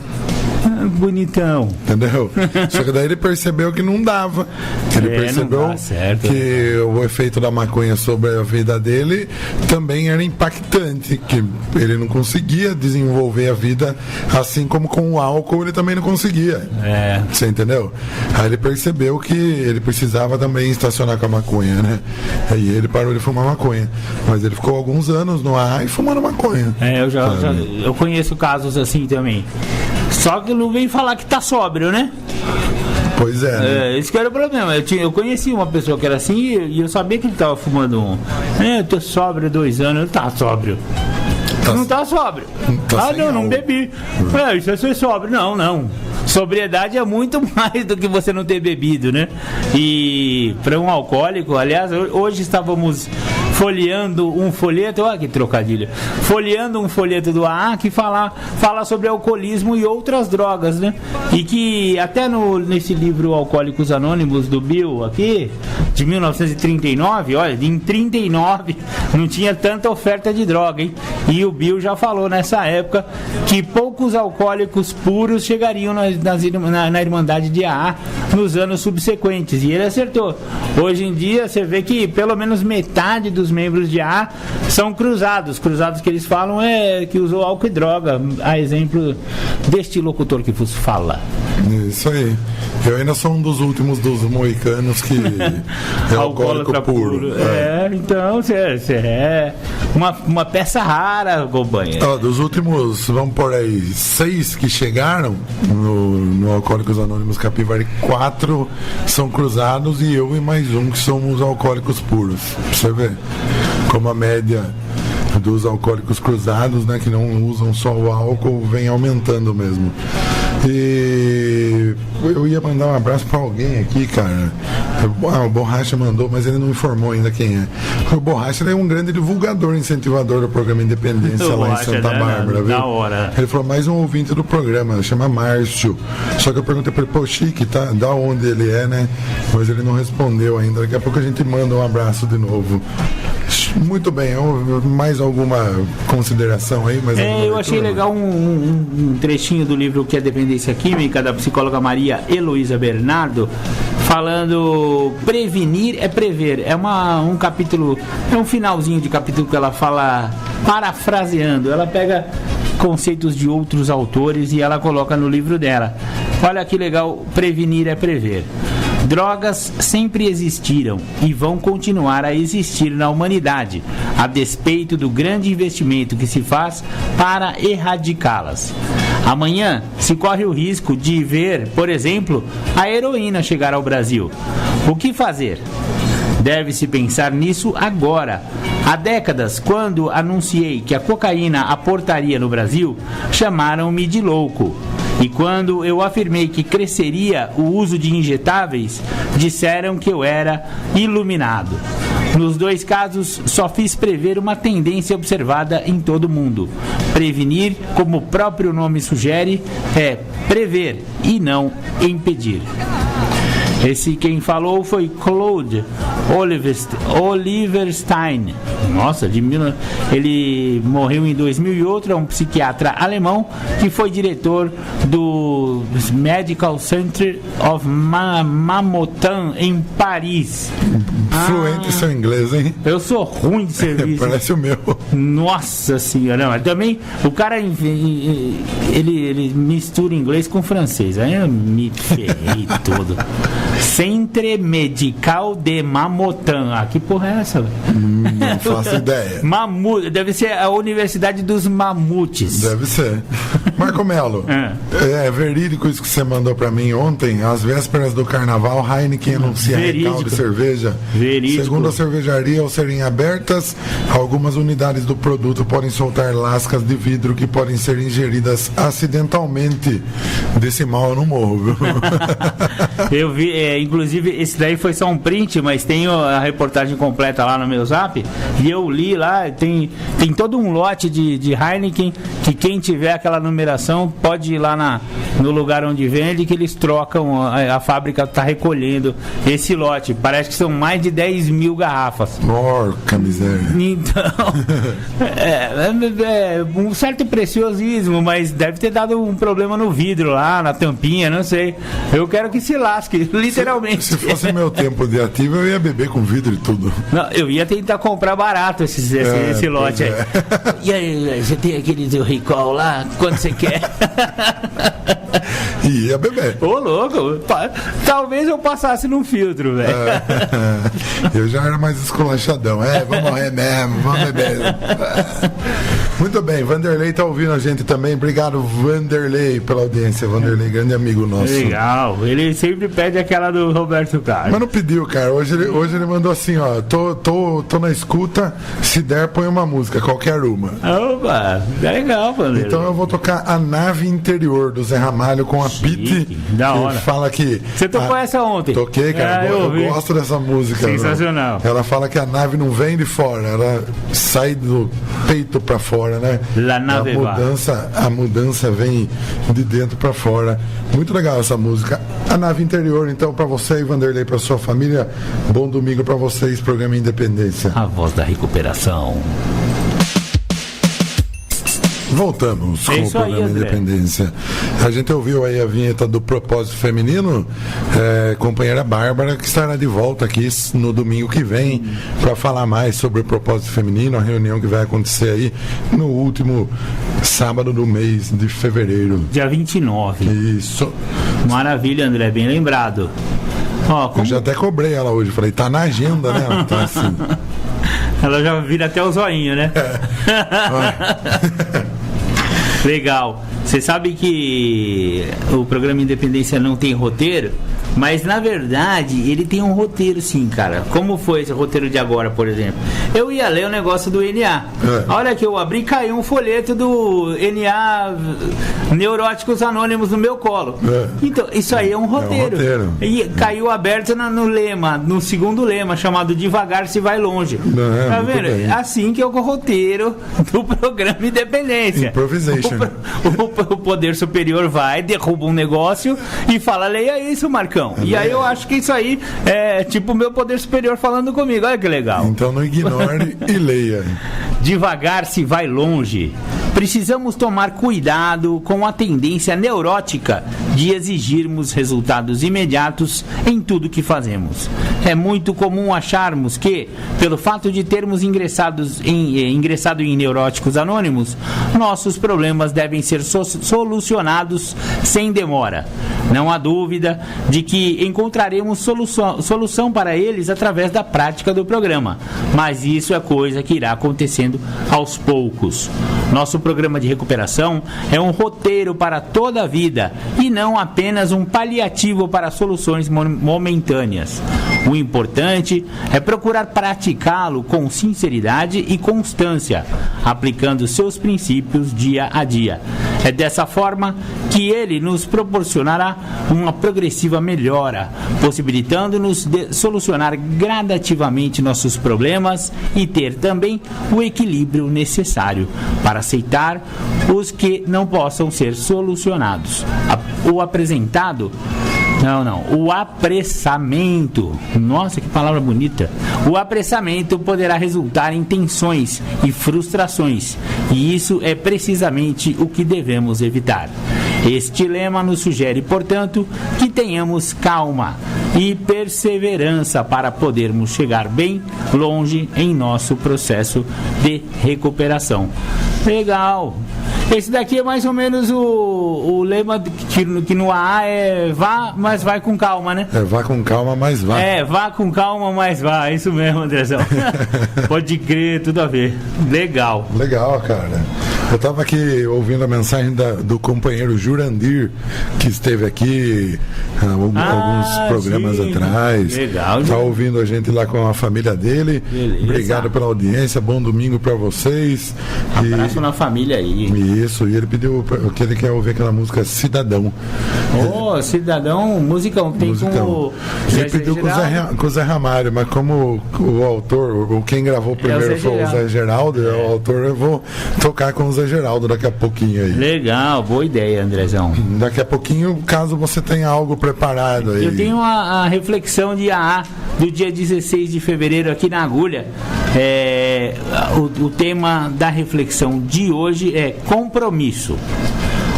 Bonitão.
Entendeu? Só que daí ele percebeu que não dava. Ele percebeu que o efeito da maconha sobre a vida dele também era impactante, que ele não conseguia desenvolver a vida assim como com o álcool ele também não conseguia. Você entendeu? Aí ele percebeu que ele precisava também estacionar com a maconha, né? Aí ele parou de fumar maconha. Mas ele ficou alguns anos no ar e fumando maconha.
Eu conheço casos assim também. Só que não vem falar que tá sóbrio, né?
Pois é. Né?
Esse que era o problema. Eu conheci uma pessoa que era assim e eu sabia que ele tava fumando um. Eu tô sóbrio há 2 anos, ele tá sóbrio. Não tá sóbrio. Não bebi. Isso é ser sóbrio. Não. Sobriedade é muito mais do que você não ter bebido, né? E para um alcoólico, aliás, hoje estávamos folheando um folheto, olha que trocadilho, folheando um folheto do AA que fala sobre alcoolismo e outras drogas, né? E que até nesse livro Alcoólicos Anônimos do Bill aqui, de 1939, olha, em 39 não tinha tanta oferta de droga, hein? E o Bill já falou nessa época que poucos alcoólicos puros chegariam na Irmandade de AA nos anos subsequentes, e ele acertou. Hoje em dia você vê que pelo menos metade dos membros de AA são cruzados que eles falam que usou álcool e droga, a exemplo deste locutor que vos fala.
Isso aí. Eu ainda sou um dos últimos dos moicanos que é alcoólico puro.
Então você é uma peça rara, companheiro.
Dos últimos, vamos por aí, 6 que chegaram no Alcoólicos Anônimos Capivari, 4 são cruzados e eu e mais um que somos alcoólicos puros. Pra você ver como a média dos alcoólicos cruzados, né, que não usam só o álcool, vem aumentando mesmo. E eu ia mandar um abraço pra alguém aqui, cara. O Borracha mandou, mas ele não informou ainda quem é. O Borracha ele é um grande divulgador, incentivador do programa Independência lá em Santa Bárbara, viu?
Da hora.
Ele falou, mais um ouvinte do programa, chama Márcio. Só que eu perguntei pra ele, pô, Chique, tá? Da onde ele é, né? Mas ele não respondeu ainda. Daqui a pouco a gente manda um abraço de novo. Muito bem, mais alguma consideração aí?
Eu achei legal um trechinho do livro Que é Dependência Química, da psicóloga Maria Heloísa Bernardo, falando prevenir é prever. É um capítulo, é um finalzinho de capítulo que ela fala, parafraseando, ela pega conceitos de outros autores e ela coloca no livro dela. Olha que legal, prevenir é prever. Drogas sempre existiram e vão continuar a existir na humanidade, a despeito do grande investimento que se faz para erradicá-las. Amanhã se corre o risco de ver, por exemplo, a heroína chegar ao Brasil. O que fazer? Deve-se pensar nisso agora. Há décadas, quando anunciei que a cocaína aportaria no Brasil, chamaram-me de louco. E quando eu afirmei que cresceria o uso de injetáveis, disseram que eu era iluminado. Nos dois casos, só fiz prever uma tendência observada em todo o mundo. Prevenir, como o próprio nome sugere, é prever e não impedir. Esse quem falou foi Claude Oliverstein. Nossa, ele morreu em 2008, é um psiquiatra alemão que foi diretor do Medical Center of Mamotan em Paris.
Fluente seu inglês, hein?
Eu sou ruim de serviço.
Parece o meu.
Nossa senhora, mas também o cara ele mistura inglês com francês. Aí eu me ferrei todo. Centre Medical de Mamotan. Ah, que porra é essa?
Não faço ideia.
Deve ser a Universidade dos Mamutes.
Deve ser. Marco Melo, é verídico isso que você mandou pra mim ontem? Às vésperas do carnaval, Heineken anuncia recall de cerveja.
Verídico.
Segundo a cervejaria, ao serem abertas, algumas unidades do produto podem soltar lascas de vidro que podem ser ingeridas acidentalmente. Desse mal eu não morro, viu?
Eu vi, inclusive, esse daí foi só um print, mas tem a reportagem completa lá no meu zap, e eu li lá, tem todo um lote de Heineken, que quem tiver aquela numeração pode ir lá no lugar onde vende, que eles trocam, a fábrica está recolhendo esse lote. Parece que são mais de 10 mil garrafas.
Porca miséria.
Então, é um certo preciosismo, mas deve ter dado um problema no vidro lá, na tampinha, não sei. Eu quero que se lasque, literalmente.
Se fosse meu tempo de ativo, eu ia beber com vidro e tudo.
Não, eu ia tentar comprar barato esse lote aí. E aí, você tem aquele do recall lá? Quanto você quer?
E ia beber.
Ô, louco, talvez eu passasse num filtro, velho.
Eu já era mais esculachadão. Vamos morrer mesmo, vamos beber. Muito bem, Vanderlei tá ouvindo a gente também. Obrigado, Vanderlei, pela audiência. Vanderlei, grande amigo nosso.
Legal, ele sempre pede aquela do Roberto Carlos.
Mas não pediu, cara. Hoje ele mandou assim, ó. Tô na escuta, se der, põe uma música, qualquer uma.
Opa, legal, Vanderlei.
Então eu vou tocar A Nave Interior, do Zé Ramalho, com a Pete.
Da hora.
Que fala que...
Você tocou essa ontem?
Toquei, cara. Eu gosto dessa música.
Sensacional.
Ela fala que a nave não vem de fora, ela sai do peito pra fora, né? A mudança vem de dentro pra fora. Muito legal essa música. A Nave Interior, então, pra você e Vanderlei, pra sua família. Bom domingo pra vocês, programa Independência.
A voz da recuperação.
Voltamos com o programa Independência. A gente ouviu aí a vinheta do Propósito Feminino, companheira Bárbara, que estará de volta aqui no domingo que vem para falar mais sobre o Propósito Feminino, a reunião que vai acontecer aí no último sábado do mês de fevereiro.
Dia 29.
Isso.
Maravilha, André, bem lembrado.
Eu já até cobrei ela hoje, falei, tá na agenda, né? Ela tá assim.
Ela já vira até o zoinho, né? Legal. Você sabe que o programa Independência não tem roteiro, mas na verdade ele tem um roteiro sim, cara. Como foi esse roteiro de agora, por exemplo? Eu ia ler o negócio do NA. A hora que eu abri, caiu um folheto do NA Neuróticos Anônimos no meu colo. Então, isso aí é um roteiro. E caiu aberto no lema, no segundo lema, chamado Devagar se vai longe. Tá vendo? É assim que é o roteiro do programa Independência.
Improvisation.
O poder superior vai, derruba um negócio e fala, leia isso, Marcão. E aí eu acho que isso aí é tipo o meu poder superior falando comigo. Olha que legal.
Então não ignore e leia.
Devagar se vai longe. Precisamos tomar cuidado com a tendência neurótica de exigirmos resultados imediatos em tudo que fazemos. É muito comum acharmos que, pelo fato de termos ingressado em Neuróticos Anônimos, nossos problemas devem ser solucionados sem demora. Não há dúvida de que encontraremos solução para eles através da prática do programa, mas isso é coisa que irá acontecendo aos poucos. Nosso programa de recuperação é um roteiro para toda a vida e não apenas um paliativo para soluções momentâneas. O importante é procurar praticá-lo com sinceridade e constância, aplicando seus princípios dia a dia. É dessa forma que ele nos proporcionará uma progressiva melhora, possibilitando-nos solucionar gradativamente nossos problemas e ter também o equilíbrio necessário para aceitar os que não possam ser solucionados. O apressamento. Nossa, que palavra bonita. O apressamento poderá resultar em tensões e frustrações, e isso é precisamente o que devemos evitar. Este lema nos sugere, portanto, que tenhamos calma e perseverança para podermos chegar bem longe em nosso processo de recuperação. Legal! Esse daqui é mais ou menos o lema que no AA é vá, mas vai com calma, né?
É, vá com calma, mas vá.
É, vá com calma, mas vá. É isso mesmo, Andrezão. Pode crer, tudo a ver. Legal.
Legal, cara. Eu estava aqui ouvindo a mensagem do companheiro Jurandir, que esteve aqui alguns programas atrás.
Legal.
Está ouvindo a gente lá com a família dele.
Beleza.
Obrigado pela audiência, bom domingo para vocês.
Abraço na família aí.
Isso, e ele pediu que ele quer ouvir aquela música Cidadão.
Cidadão, musicão. Tem com
ele pediu com o Zé Ramalho, mas como o autor, quem gravou primeiro foi o Zé Geraldo, o autor, eu vou tocar com o Zé Geraldo daqui a pouquinho aí.
Legal, boa ideia, Andrezão.
Daqui a pouquinho, caso você tenha algo preparado aí.
Eu tenho a reflexão de AA do dia 16 de fevereiro aqui na Agulha. O tema da reflexão de hoje é compromisso.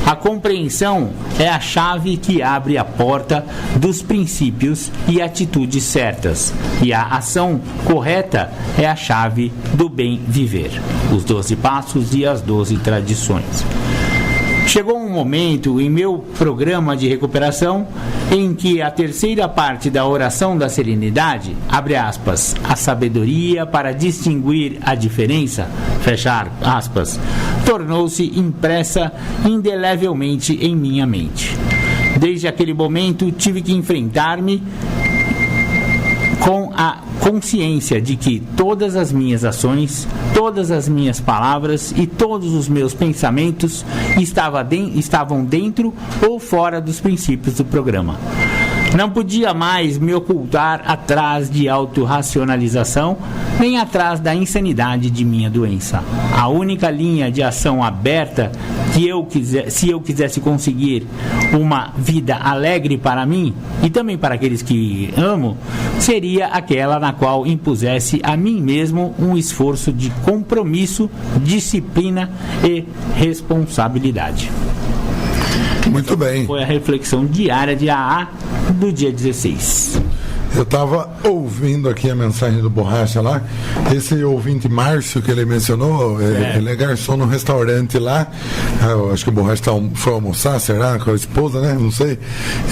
A compreensão é a chave que abre a porta dos princípios e atitudes certas. E a ação correta é a chave do bem viver. Os 12 passos e as 12 tradições. Chegou um momento em meu programa de recuperação em que a terceira parte da oração da serenidade, abre aspas, a sabedoria para distinguir a diferença, fechar aspas, tornou-se impressa indelevelmente em minha mente. Desde aquele momento tive que enfrentar-me com a consciência de que todas as minhas ações, todas as minhas palavras e todos os meus pensamentos estavam dentro ou fora dos princípios do programa. Não podia mais me ocultar atrás de autorracionalização, nem atrás da insanidade de minha doença. A única linha de ação aberta se eu quisesse conseguir uma vida alegre para mim e também para aqueles que amo, seria aquela na qual impusesse a mim mesmo um esforço de compromisso, disciplina e responsabilidade.
Muito bem.
Foi a reflexão diária de AA do dia 16.
Eu estava ouvindo aqui a mensagem do Borracha lá. Esse ouvinte Márcio que ele mencionou, ele é garçom no restaurante lá. Eu acho que o Borracha foi almoçar, será? Com a esposa, né? Não sei.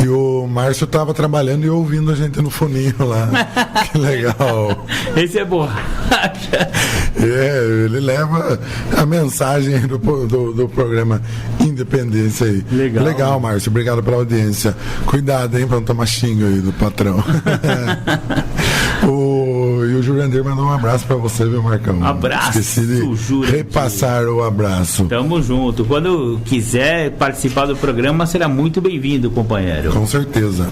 E o Márcio estava trabalhando e ouvindo a gente no foninho lá. Que legal.
Esse é Borracha.
Ele leva a mensagem do programa Independência aí. Legal, Márcio. Obrigado pela audiência. Cuidado, hein, para não tomar xingo aí do patrão. E o Jurandir mandou um abraço pra você, viu, Marcão?
Abraço.
Esqueci de repassar o abraço.
Tamo junto. Quando quiser participar do programa, será muito bem-vindo, companheiro.
Com certeza.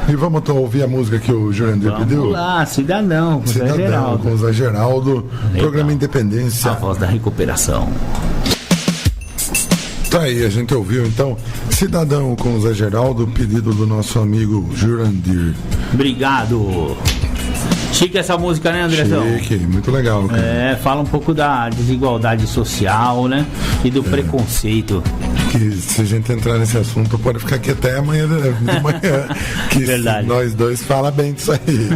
E vamos ouvir a música que o Jurandir pediu?
Vamos lá, Cidadão, com o Zé Geraldo.
Com o Zé Geraldo, programa Independência.
A voz da recuperação.
Tá aí, a gente ouviu então Cidadão com o Zé Geraldo, pedido do nosso amigo Jurandir.
Obrigado. Chique essa música, né, Andrezão?
Chique, muito legal, cara.
Fala um pouco da desigualdade social, né? E do preconceito.
Que se a gente entrar nesse assunto, pode ficar aqui até amanhã de manhã. Que
Verdade.
Nós dois fala bem disso aí.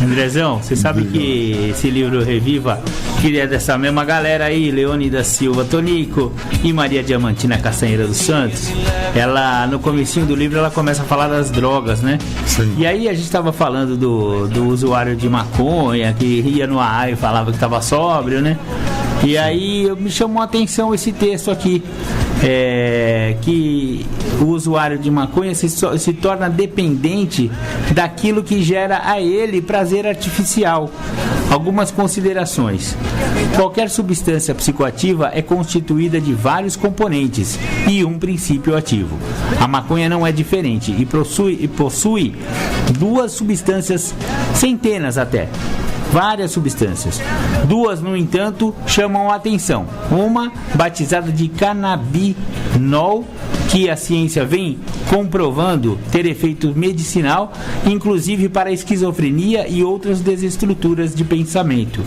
Andrezão, você sabe que esse livro Reviva, que é dessa mesma galera aí, Leônidas Silva Tonico e Maria Diamantina Castanheira dos Santos, ela, no comecinho do livro, ela começa a falar das drogas, né?
Sim.
E aí a gente estava falando do usuário de maconha, que ia no ar e falava que estava sóbrio, né? E aí me chamou a atenção esse texto aqui, que o usuário de maconha se torna dependente daquilo que gera a ele prazer artificial. Algumas considerações. Qualquer substância psicoativa é constituída de vários componentes e um princípio ativo. A maconha não é diferente e possui duas substâncias, centenas até. Várias substâncias. Duas, no entanto, chamam a atenção. Uma, batizada de canabinol, que a ciência vem comprovando ter efeito medicinal, inclusive para a esquizofrenia e outras desestruturas de pensamento.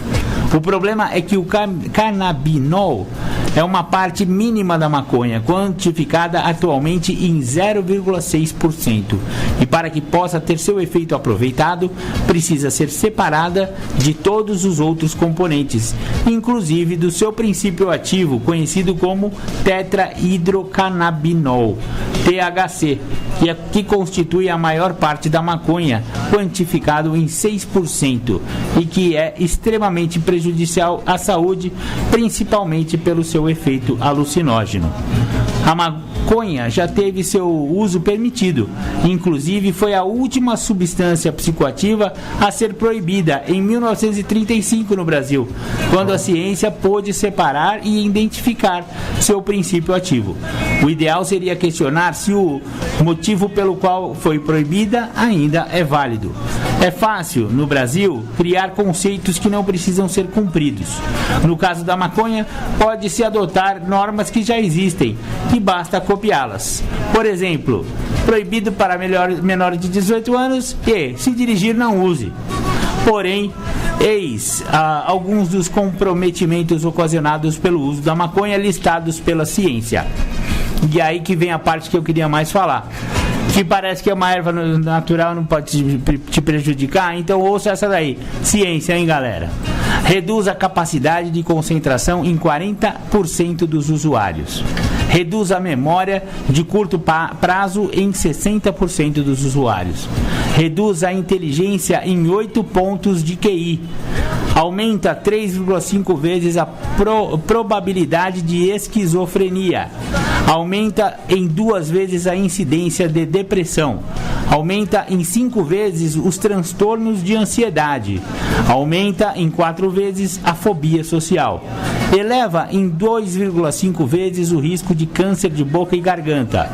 O problema é que o canabinol é uma parte mínima da maconha, quantificada atualmente em 0,6%. E para que possa ter seu efeito aproveitado, precisa ser separada de todos os outros componentes, inclusive do seu princípio ativo, conhecido como tetrahidrocannabinol, THC, que constitui a maior parte da maconha, quantificado em 6%, e que é extremamente prejudicial à saúde, principalmente pelo seu efeito alucinógeno. A maconha já teve seu uso permitido, inclusive foi a última substância psicoativa a ser proibida em 1935 no Brasil, quando a ciência pôde separar e identificar seu princípio ativo. O ideal seria questionar se o motivo pelo qual foi proibida ainda é válido. É fácil, no Brasil, criar conceitos que não precisam ser cumpridos. No caso da maconha, pode-se adotar normas que já existem e basta copiá-las. Por exemplo, proibido para menores de 18 anos e, se dirigir, não use. Porém, eis alguns dos comprometimentos ocasionados pelo uso da maconha listados pela ciência. E aí que vem a parte que eu queria mais falar. Que parece que é uma erva natural, não pode te prejudicar, então ouça essa daí. Ciência, hein, galera? Reduz a capacidade de concentração em 40% dos usuários. Reduz a memória de curto prazo em 60% dos usuários. Reduz a inteligência em 8 pontos de QI. Aumenta 3,5 vezes a probabilidade de esquizofrenia. Aumenta em 2 vezes a incidência de depressão. Aumenta em 5 vezes os transtornos de ansiedade. Aumenta em 4 vezes a fobia social. Eleva em 2,5 vezes o risco de câncer de boca e garganta.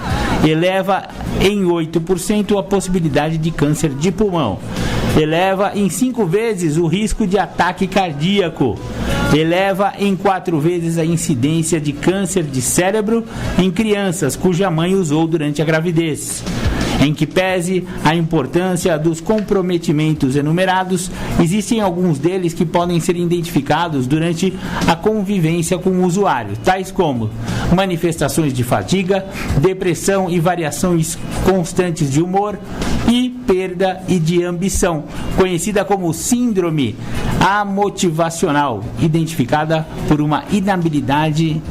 Eleva em 8% a possibilidade de câncer de pulmão. Eleva em 5 vezes o risco de ataque cardíaco. Eleva em 4 vezes a incidência de câncer de cérebro em crianças cuja mãe usou durante a gravidez. Em que pese a importância dos comprometimentos enumerados, existem alguns deles que podem ser identificados durante a convivência com o usuário, tais como manifestações de fadiga, depressão e variações constantes de humor e perda e de ambição, conhecida como síndrome amotivacional, identificada por uma inabilidade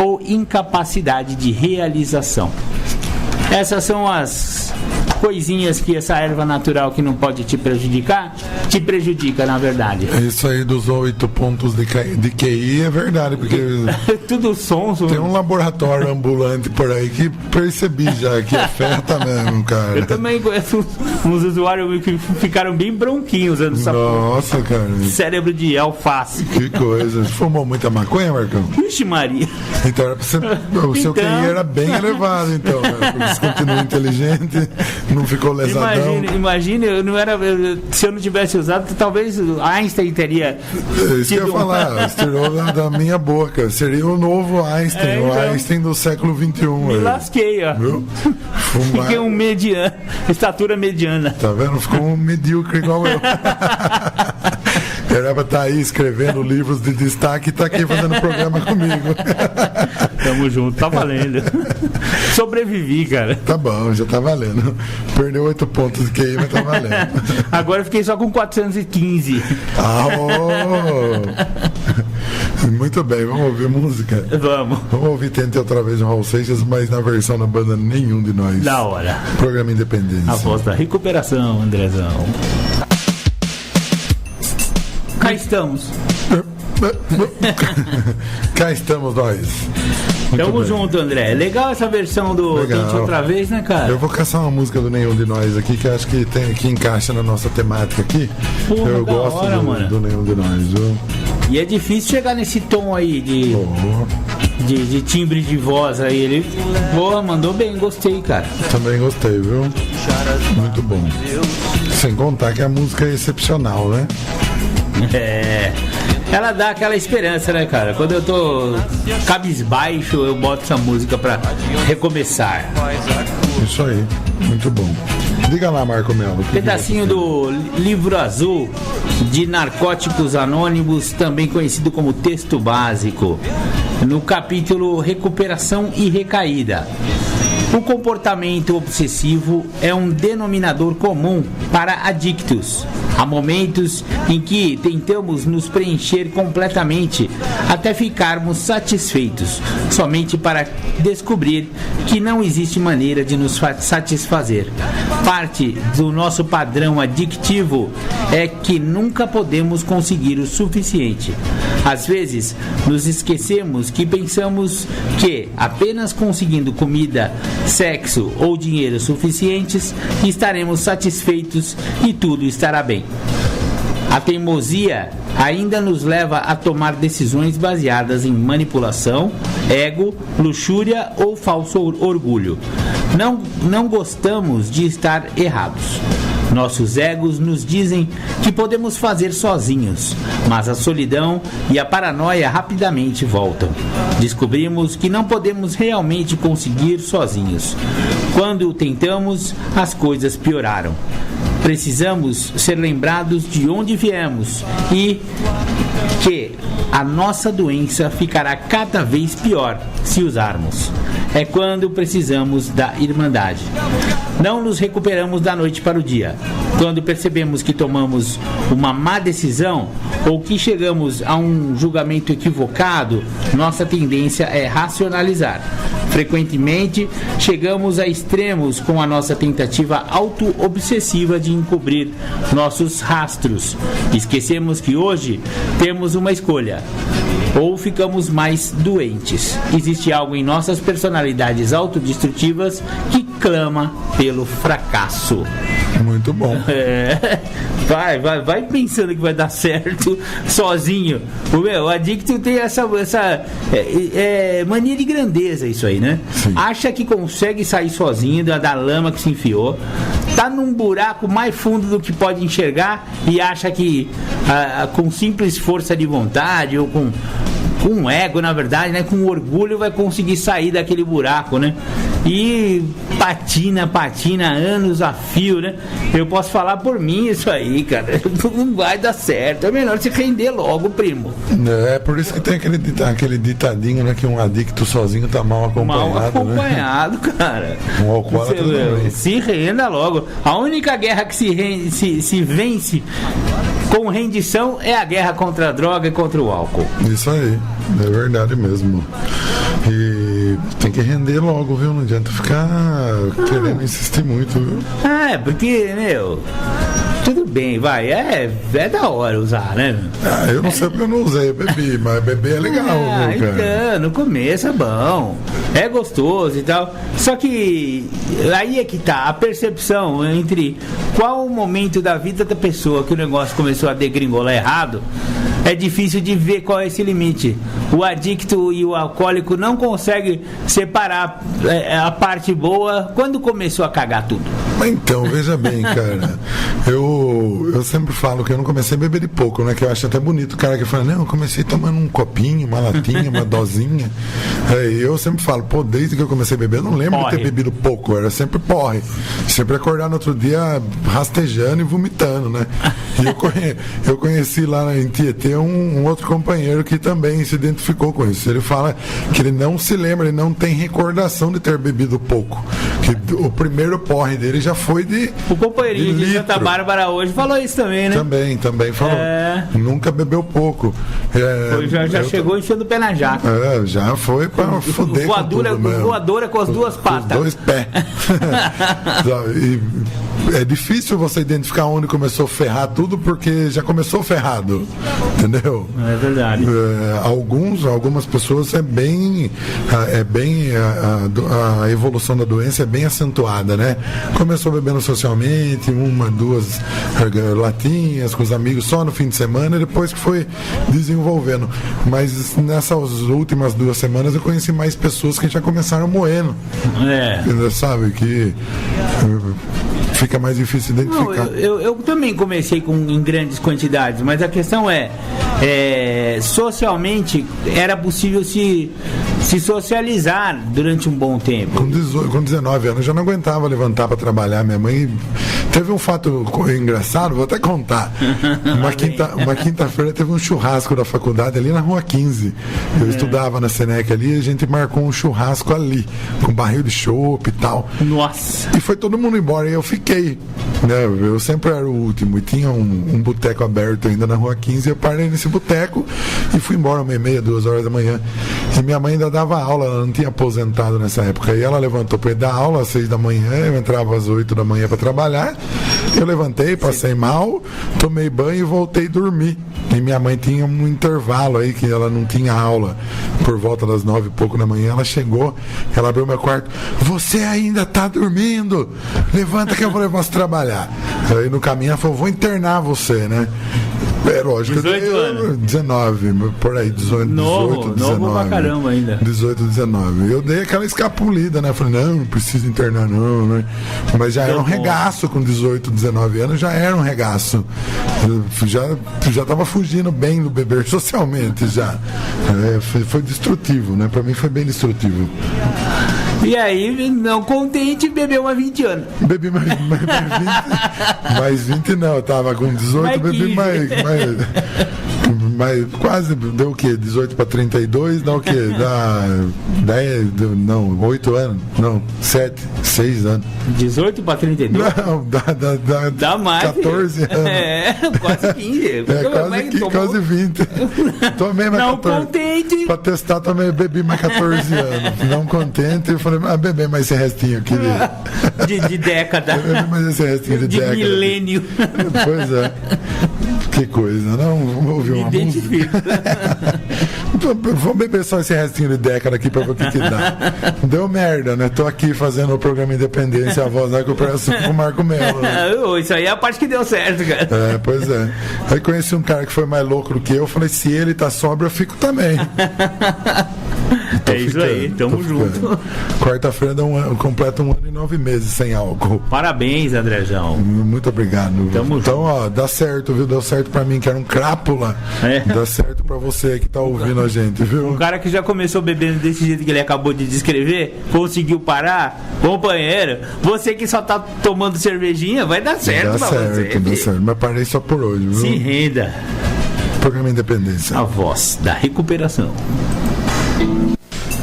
ou incapacidade de realização. Essas são as coisinhas que essa erva natural que não pode te prejudicar, te prejudica, na verdade.
Isso aí dos 8 pontos de QI é verdade, porque
tudo sonso.
Tem um laboratório ambulante por aí que percebi já que afeta mesmo, cara.
Eu também conheço uns usuários que ficaram bem bronquinhos usando essa
Nossa, cara.
Cérebro de alface.
Que coisa. Fumou muita maconha, Marcão?
Vixe, Maria.
Então era pra você, o seu QI era bem elevado, então, né? Porque você continua inteligente. não ficou lesadão.
Imagina, se eu não tivesse usado, talvez Einstein teria.
Isso que eu ia falar, tirou da minha boca. Seria o novo Einstein, o Einstein do século XXI.
Me lasquei, ó.
Viu?
Fiquei um mediano, estatura mediana.
Tá vendo? Ficou um medíocre igual eu. Era pra estar aí escrevendo livros de destaque e tá aqui fazendo programa comigo.
Tamo junto, tá valendo. Sobrevivi, cara.
Tá bom, já tá valendo. Perdeu 8 pontos de QI, mas tá valendo.
Agora eu fiquei só com 415.
Muito bem, vamos ouvir música?
Vamos
ouvir Tentei Outra Vez no Raul Seixas, mas na versão da banda Nenhum de Nós.
Da hora.
Programa Independência.
A voz da recuperação, Andrezão. Cá estamos.
Cá estamos nós.
Tamo junto, André. Legal essa versão do Tente Outra Vez, né, cara?
Eu vou caçar uma música do Nenhum de Nós aqui, que acho que encaixa na nossa temática aqui.
Porra,
eu gosto
hora,
do Nenhum de Nós, viu?
E é difícil chegar nesse tom aí de timbre de voz aí. Ele, porra, mandou bem, gostei, cara.
Também gostei, viu? Muito bom. Sem contar que a música é excepcional, né?
Ela dá aquela esperança, né, cara? Quando eu tô cabisbaixo, eu boto essa música pra recomeçar.
Isso aí, muito bom. Diga lá, Marco Melo.
Pedacinho do Livro Azul de Narcóticos Anônimos, também conhecido como texto básico, no capítulo Recuperação e Recaída. O comportamento obsessivo é um denominador comum para adictos. Há momentos em que tentamos nos preencher completamente até ficarmos satisfeitos, somente para descobrir que não existe maneira de nos satisfazer. Parte do nosso padrão adictivo é que nunca podemos conseguir o suficiente. Às vezes, nos esquecemos que pensamos que apenas conseguindo comida, sexo ou dinheiro suficientes estaremos satisfeitos e tudo estará bem. A teimosia ainda nos leva a tomar decisões baseadas em manipulação, ego, luxúria ou falso orgulho. Não gostamos de estar errados. Nossos egos nos dizem que podemos fazer sozinhos, mas a solidão e a paranoia rapidamente voltam. Descobrimos que não podemos realmente conseguir sozinhos. Quando o tentamos, as coisas pioraram. Precisamos ser lembrados de onde viemos e que a nossa doença ficará cada vez pior se usarmos. É quando precisamos da irmandade. Não nos recuperamos da noite para o dia. Quando percebemos que tomamos uma má decisão ou que chegamos a um julgamento equivocado, nossa tendência é racionalizar. Frequentemente, chegamos a extremos com a nossa tentativa auto-obsessiva de encobrir nossos rastros. Esquecemos que hoje temos uma escolha. Ou ficamos mais doentes. Existe algo em nossas personalidades autodestrutivas que clama pelo fracasso.
Muito bom.
Vai pensando que vai dar certo sozinho. O adicto tem essa mania de grandeza, isso aí, né?
Sim.
Acha que consegue sair sozinho da lama que se enfiou, tá num buraco mais fundo do que pode enxergar e acha que com simples força de vontade ou com ego, na verdade, né, com orgulho, vai conseguir sair daquele buraco, né? E patina anos a fio, né? Eu posso falar por mim isso aí, cara. Não vai dar certo. É melhor se render logo, primo.
É por isso que tem aquele ditadinho, né? Que um adicto sozinho tá mal acompanhado.
Mal acompanhado, né? Cara.
Um alcoólatra também.
Se renda logo. A única guerra que se vence com rendição é a guerra contra a droga e contra o álcool.
Isso aí, é verdade mesmo. E tem que render logo, viu? Não adianta ficar querendo insistir muito, viu?
Porque, tudo bem, vai, é da hora usar, né?
Eu não sei porque eu não usei, eu bebi, mas beber é legal, viu, cara?
Então, no começo é bom, é gostoso e tal, só que aí é que tá a percepção entre qual o momento da vida da pessoa que o negócio começou a degringolar errado. É difícil de ver qual é esse limite. O adicto e o alcoólico não conseguem separar a parte boa quando começou a cagar tudo.
Mas então, veja bem, cara, eu sempre falo que eu não comecei a beber de pouco, né? Que eu acho até bonito o cara que fala, não, eu comecei tomando um copinho, uma latinha, uma dosinha. E eu sempre falo, pô, desde que eu comecei a beber, eu não lembro de ter bebido pouco, era sempre porre. Sempre acordar no outro dia rastejando e vomitando, né? E eu conheci lá em Tietê um outro companheiro que também se identificou com isso. Ele fala que ele não se lembra, ele não tem recordação de ter bebido pouco. Que o primeiro porre dele já foi de.
O companheirinho de Santa Bárbara hoje falou isso também, né?
Também falou. Nunca bebeu pouco.
Já chegou enchendo o pé na jaca.
Já foi pra foder.
Voadora com as duas patas.
Os dois pés. E é difícil você identificar onde começou a ferrar tudo, porque já começou ferrado. Entendeu?
É verdade.
Algumas pessoas a evolução da doença é bem acentuada, né? Começou bebendo socialmente, 1, 2 latinhas com os amigos só no fim de semana, e depois que foi desenvolvendo. Mas nessas últimas 2 semanas eu conheci mais pessoas que já começaram moendo. Sabe? Que fica mais difícil identificar.
Não, eu também comecei em grandes quantidades, mas a questão socialmente era possível se socializar durante um bom tempo.
Com 19 anos eu já não aguentava levantar para trabalhar. Minha mãe teve um fato engraçado, vou até contar. Uma quinta-feira teve um churrasco da faculdade ali na Rua 15. Eu estudava na Senec ali e a gente marcou um churrasco ali, com barril de chopp e tal.
Nossa!
E foi todo mundo embora e eu fiquei. Né? Eu sempre era o último e tinha um boteco aberto ainda na Rua 15. Eu parei nesse boteco e fui embora 1h30, 2 horas da manhã. E minha mãe ainda dava aula, ela não tinha aposentado nessa época. E ela levantou para ir dar aula às 6 da manhã, eu entrava às 8 da manhã para trabalhar. Eu levantei, passei mal, tomei banho e voltei a dormir. E minha mãe tinha um intervalo aí que ela não tinha aula. Por volta das 9 e pouco da manhã, ela chegou, ela abriu meu quarto. Você ainda tá dormindo? Levanta que eu vou levar você trabalhar. Aí no caminho ela falou, vou internar você, né? É lógico,
18 anos.
19, por aí, 18,
novo
19.
Novo pra caramba ainda.
18, 19. Eu dei aquela escapulida, né? Falei, não precisa internar não, né? Mas já era um regaço com 18, 19 anos, já era um regaço. Eu já tava fugindo bem do beber socialmente, já. Foi destrutivo, né? Pra mim foi bem destrutivo.
E aí, não contente, bebeu mais 20 anos.
Bebi mais 20. Mais 20 não, eu tava com 18, bebi mais quase, deu o quê? 18 para 32, dá o quê? Dá 10, não, 8 anos, não, 7, 6 anos.
18 para 32?
Não, dá mais. 14 anos.
Quase 15.
Quase 20. Tomei mais
não
14.
Contente.
Pra testar, bebi mais 14 anos. Não contente, eu falei, beber mais esse restinho aqui
de década.
Beber mais esse restinho de década.
De milênio.
Pois é. Que coisa, não? Vamos ouvir uma música. Vamos beber só esse restinho de década aqui pra ver o que dá. Deu merda, né? Tô aqui fazendo o programa Independência, a voz da recuperação com o Marco Melo. Né?
Isso aí é a parte que deu certo, cara.
Pois é. Aí conheci um cara que foi mais louco do que eu. Falei, se ele tá sóbrio, eu fico também.
Isso aí, tamo junto.
Quarta-feira completa 1 ano e 9 meses sem álcool.
Parabéns, Andrezão.
Muito obrigado.
Tamo
então,
junto.
Ó, dá certo, viu? Deu certo pra mim, que era um crápula. Dá certo pra você que tá ouvindo a gente, viu?
Um cara que já começou bebendo desse jeito que ele acabou de descrever, conseguiu parar, companheiro, você que só tá tomando cervejinha, vai dar certo pra você.
Dá certo, mas parei só por hoje, viu?
Se renda.
Programa Independência.
A voz da recuperação.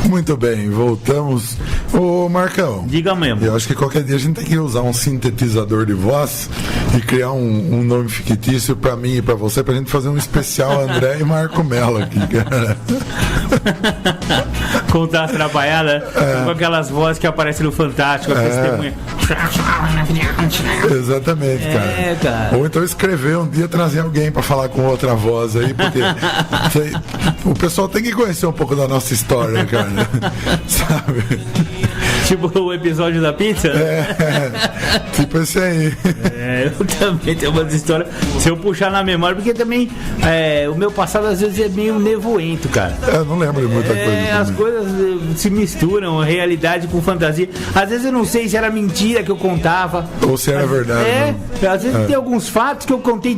Muito bem, voltamos. Ô Marcão,
diga mesmo.
Eu acho que qualquer dia a gente tem que usar um sintetizador de voz e criar um nome fictício pra mim e pra você, pra gente fazer um especial André e Marco Melo aqui, cara.
Contar as trabalhadas com aquelas vozes que aparecem no Fantástico, a testemunha.
Exatamente, cara. Ou então escrever um dia, trazer alguém pra falar com outra voz aí, porque o pessoal tem que conhecer um pouco da nossa história, cara. Sabe?
Tipo o episódio da pizza?
Tipo esse aí.
Eu também tenho umas histórias. Se eu puxar na memória, porque também o meu passado às vezes é meio nevoento, cara.
Eu não lembro de muita coisa.
As coisas se misturam, realidade com fantasia. Às vezes eu não sei se era mentira que eu contava.
Ou se era verdade.
Às vezes tem alguns fatos que eu contei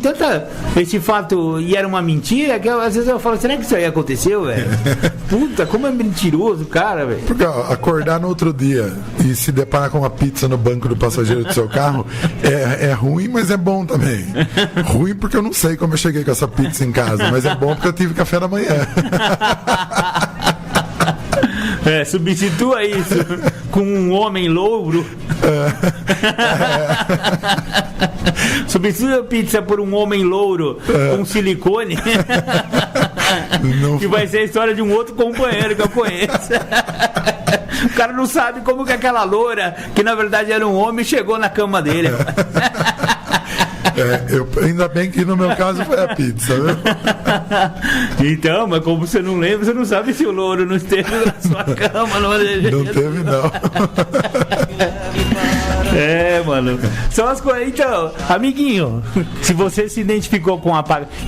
esse fato e era uma mentira, que às vezes eu falo, será que isso aí aconteceu, velho? Puta, como é mentiroso, cara, velho.
Porque acordar no outro dia e se deparar com uma pizza no banco do passageiro do seu carro é ruim, mas é bom também. Ruim porque eu não sei como eu cheguei com essa pizza em casa, mas é bom porque eu tive café da manhã.
Substitua isso com um homem louro. Substitua a pizza por um homem louro com silicone. Que vai ser a história de um outro companheiro que eu conheço. O cara não sabe como que aquela loura, que na verdade era um homem, chegou na cama dele.
Ainda bem que no meu caso foi a pizza, viu?
Então, mas como você não lembra, você não sabe se o louro não esteve na sua cama. Não
teve, não.
Mano. São as coisas. Então, amiguinho, se você se identificou com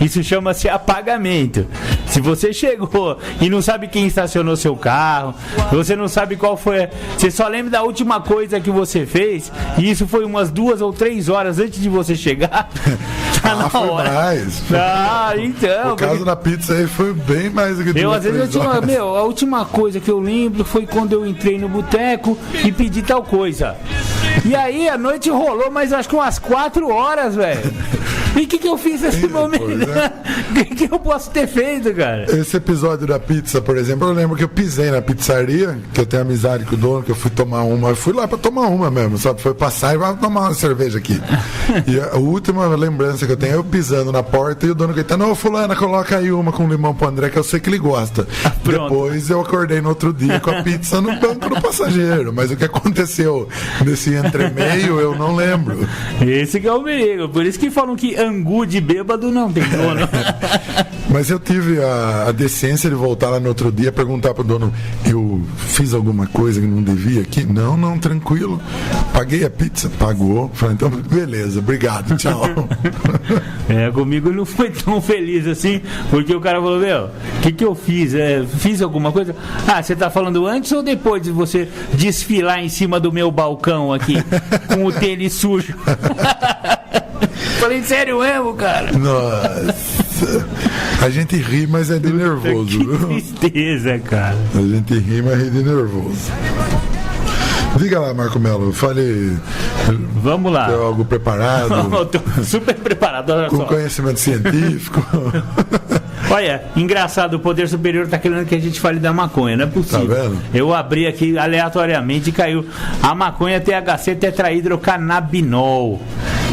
isso chama-se apagamento. Se você chegou e não sabe quem estacionou seu carro, você não sabe qual foi. Você só lembra da última coisa que você fez, e isso foi umas 2 ou 3 horas antes de você chegar. Tá na hora.
Mais.
Então.
O caso da pizza aí foi bem mais do que 2 ou 3 horas.
A última coisa que eu lembro foi quando eu entrei no boteco e pedi tal coisa. E aí a noite rolou, mas acho que umas 4 horas, velho. E o que eu fiz nesse momento? O que eu posso ter feito, cara?
Esse episódio da pizza, por exemplo, eu lembro que eu pisei na pizzaria, que eu tenho amizade com o dono, que eu fui tomar uma. Eu fui lá pra tomar uma mesmo, sabe? Foi passar e vai tomar uma cerveja aqui. E a última lembrança que eu tenho é eu pisando na porta e o dono gritando: ô fulana, coloca aí uma com limão pro André, que eu sei que ele gosta. Depois eu acordei no outro dia com a pizza no banco do passageiro. Mas o que aconteceu nesse entremeio, eu não lembro.
Esse que é o perigo. Por isso que falam que angu de bêbado não tem dono.
Mas eu tive a decência de voltar lá no outro dia e perguntar pro dono: eu fiz alguma coisa que não devia aqui? Não, tranquilo. Paguei a pizza? Pagou. Falei, então beleza, obrigado, tchau.
Comigo não foi tão feliz assim, porque o cara falou: meu, o que eu fiz? Fiz alguma coisa? Você tá falando antes ou depois de você desfilar em cima do meu balcão aqui com o tênis sujo? Falei, sério mesmo, cara?
Nossa. A gente ri, mas é de nervoso.
Que tristeza, cara.
A gente ri, mas é de nervoso. Diga lá, Marco Melo, fale.
Vamos lá.
Tem algo preparado?
Tô super preparado, olha
com
só.
Conhecimento científico.
Olha, engraçado, o Poder Superior tá querendo que a gente fale da maconha, não é possível.
Tá vendo?
Eu abri aqui aleatoriamente e caiu a maconha THC tetrahidrocannabinol.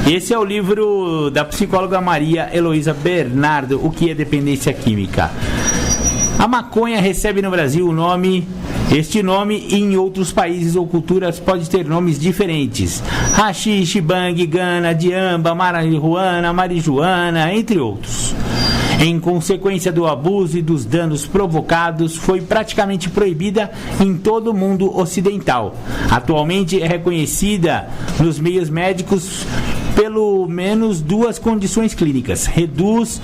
Esse é o livro da psicóloga Maria Heloísa Bernardo, O que é Dependência Química. A maconha recebe no Brasil este nome e em outros países ou culturas pode ter nomes diferentes. Haxixe, bang, gana, diamba, marijuana, entre outros. Em consequência do abuso e dos danos provocados, foi praticamente proibida em todo o mundo ocidental. Atualmente é reconhecida nos meios médicos pelo menos 2 condições clínicas: reduz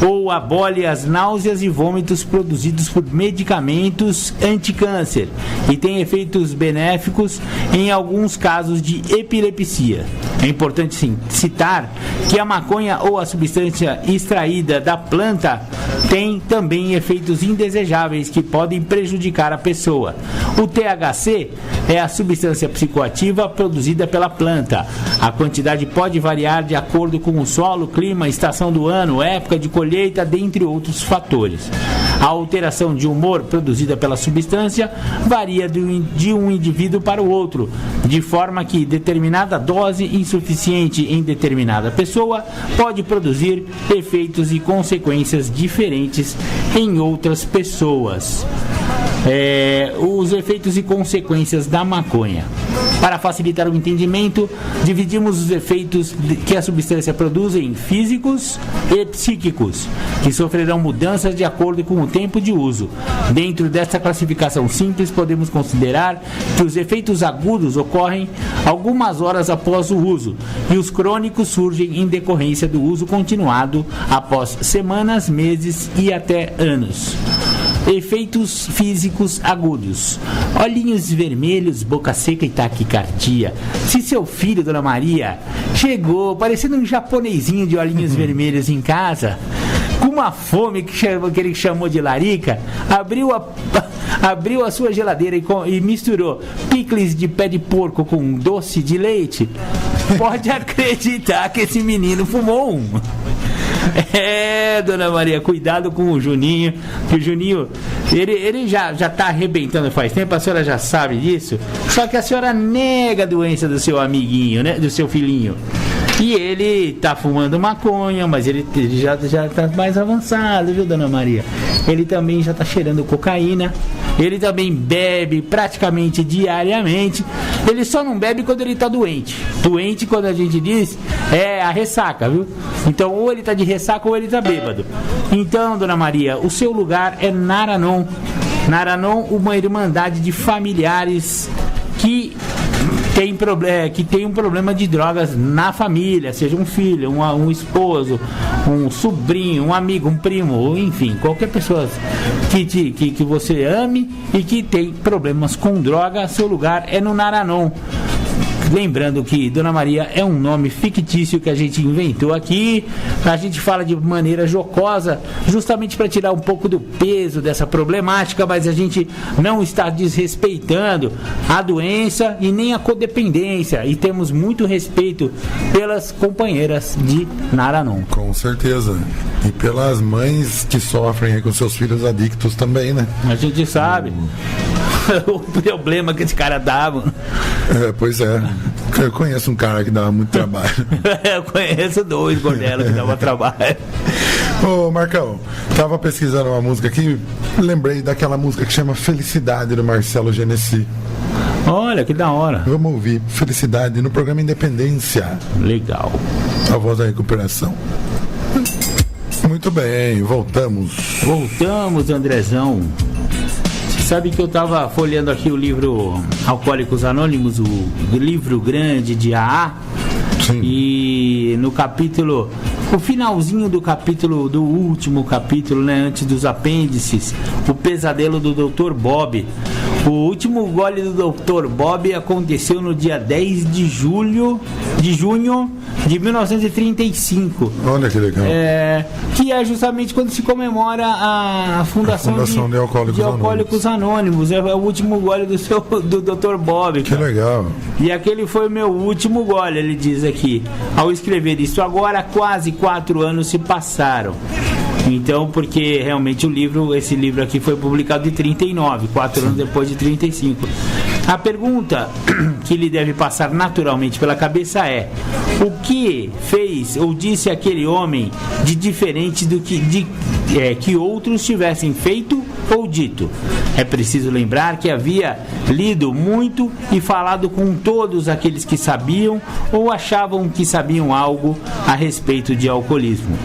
ou abole as náuseas e vômitos produzidos por medicamentos anticâncer e tem efeitos benéficos em alguns casos de epilepsia. É importante citar que a maconha ou a substância extraída da planta tem também efeitos indesejáveis que podem prejudicar a pessoa. O THC é a substância psicoativa produzida pela planta. A quantidade pode variar de acordo com o solo, clima, estação do ano, época de colheita, dentre outros fatores. A alteração de humor produzida pela substância varia de um indivíduo para o outro, de forma que determinada dose insuficiente em determinada pessoa pode produzir efeitos e consequências diferentes em outras pessoas. Os efeitos e consequências da maconha. Para facilitar o entendimento, dividimos os efeitos que a substância produz em físicos e psíquicos, que sofrerão mudanças de acordo com o tempo de uso. Dentro desta classificação simples, podemos considerar que os efeitos agudos ocorrem algumas horas após o uso e os crônicos surgem em decorrência do uso continuado após semanas, meses e até anos. Efeitos físicos agudos: olhinhos vermelhos, boca seca e taquicardia. Se seu filho, Dona Maria, chegou parecendo um japonesinho de olhinhos vermelhos em casa, com uma fome que ele chamou de larica, abriu a sua geladeira e misturou picles de pé de porco com doce de leite, pode acreditar que esse menino fumou um. Dona Maria, cuidado com o Juninho, que o Juninho, ele já tá arrebentando faz tempo, a senhora já sabe disso, só que a senhora nega a doença do seu amiguinho, né, do seu filhinho. E ele tá fumando maconha, mas ele já tá mais avançado, viu, Dona Maria? Ele também já tá cheirando cocaína. Ele também bebe praticamente diariamente. Ele só não bebe quando ele tá doente. Doente, quando a gente diz, é a ressaca, viu? Então, ou ele tá de ressaca ou ele tá bêbado. Então, Dona Maria, o seu lugar é Naranon. Naranon, uma irmandade de familiares que tem um problema de drogas na família, seja um filho, um esposo, um sobrinho, um amigo, um primo, enfim, qualquer pessoa que você ame e que tem problemas com droga, seu lugar é no Naranon. Lembrando que Dona Maria é um nome fictício que a gente inventou aqui. A gente fala de maneira jocosa, justamente para tirar um pouco do peso dessa problemática, mas a gente não está desrespeitando a doença e nem a codependência. E temos muito respeito pelas companheiras de Naranon.
Com certeza. E pelas mães que sofrem aí com seus filhos adictos também, né?
A gente sabe. O problema que esse cara dava.
Pois é. Eu conheço um cara que dava muito trabalho.
Eu conheço 2 gordelos que davam trabalho.
Ô, Marcão, tava pesquisando uma música aqui, lembrei daquela música que chama Felicidade, do Marcelo Genesi.
Olha, que da hora.
Vamos ouvir Felicidade no programa Independência.
Legal.
A voz da recuperação. Muito bem, voltamos.
Voltamos, Andrezão. Sabe que eu estava folheando aqui o livro Alcoólicos Anônimos, o livro grande de AA.
Sim.
E no capítulo, o finalzinho do capítulo, do último capítulo, né, antes dos apêndices, o pesadelo do Dr. Bob. O último gole do Dr. Bob aconteceu no dia 10 de junho de 1935.
Olha que legal.
Que é justamente quando se comemora a fundação
de Alcoólicos
Anônimos. É o último gole do Dr. Bob.
Que legal. E
aquele foi o meu último gole, ele diz aqui. Ao escrever isso agora, quase 4 anos se passaram. Então, porque realmente esse livro aqui foi publicado em 39, 4 anos depois de 35. A pergunta que lhe deve passar naturalmente pela cabeça é: o que fez ou disse aquele homem de diferente do que outros tivessem feito ou dito? É preciso lembrar que havia lido muito e falado com todos aqueles que sabiam ou achavam que sabiam algo a respeito de alcoolismo.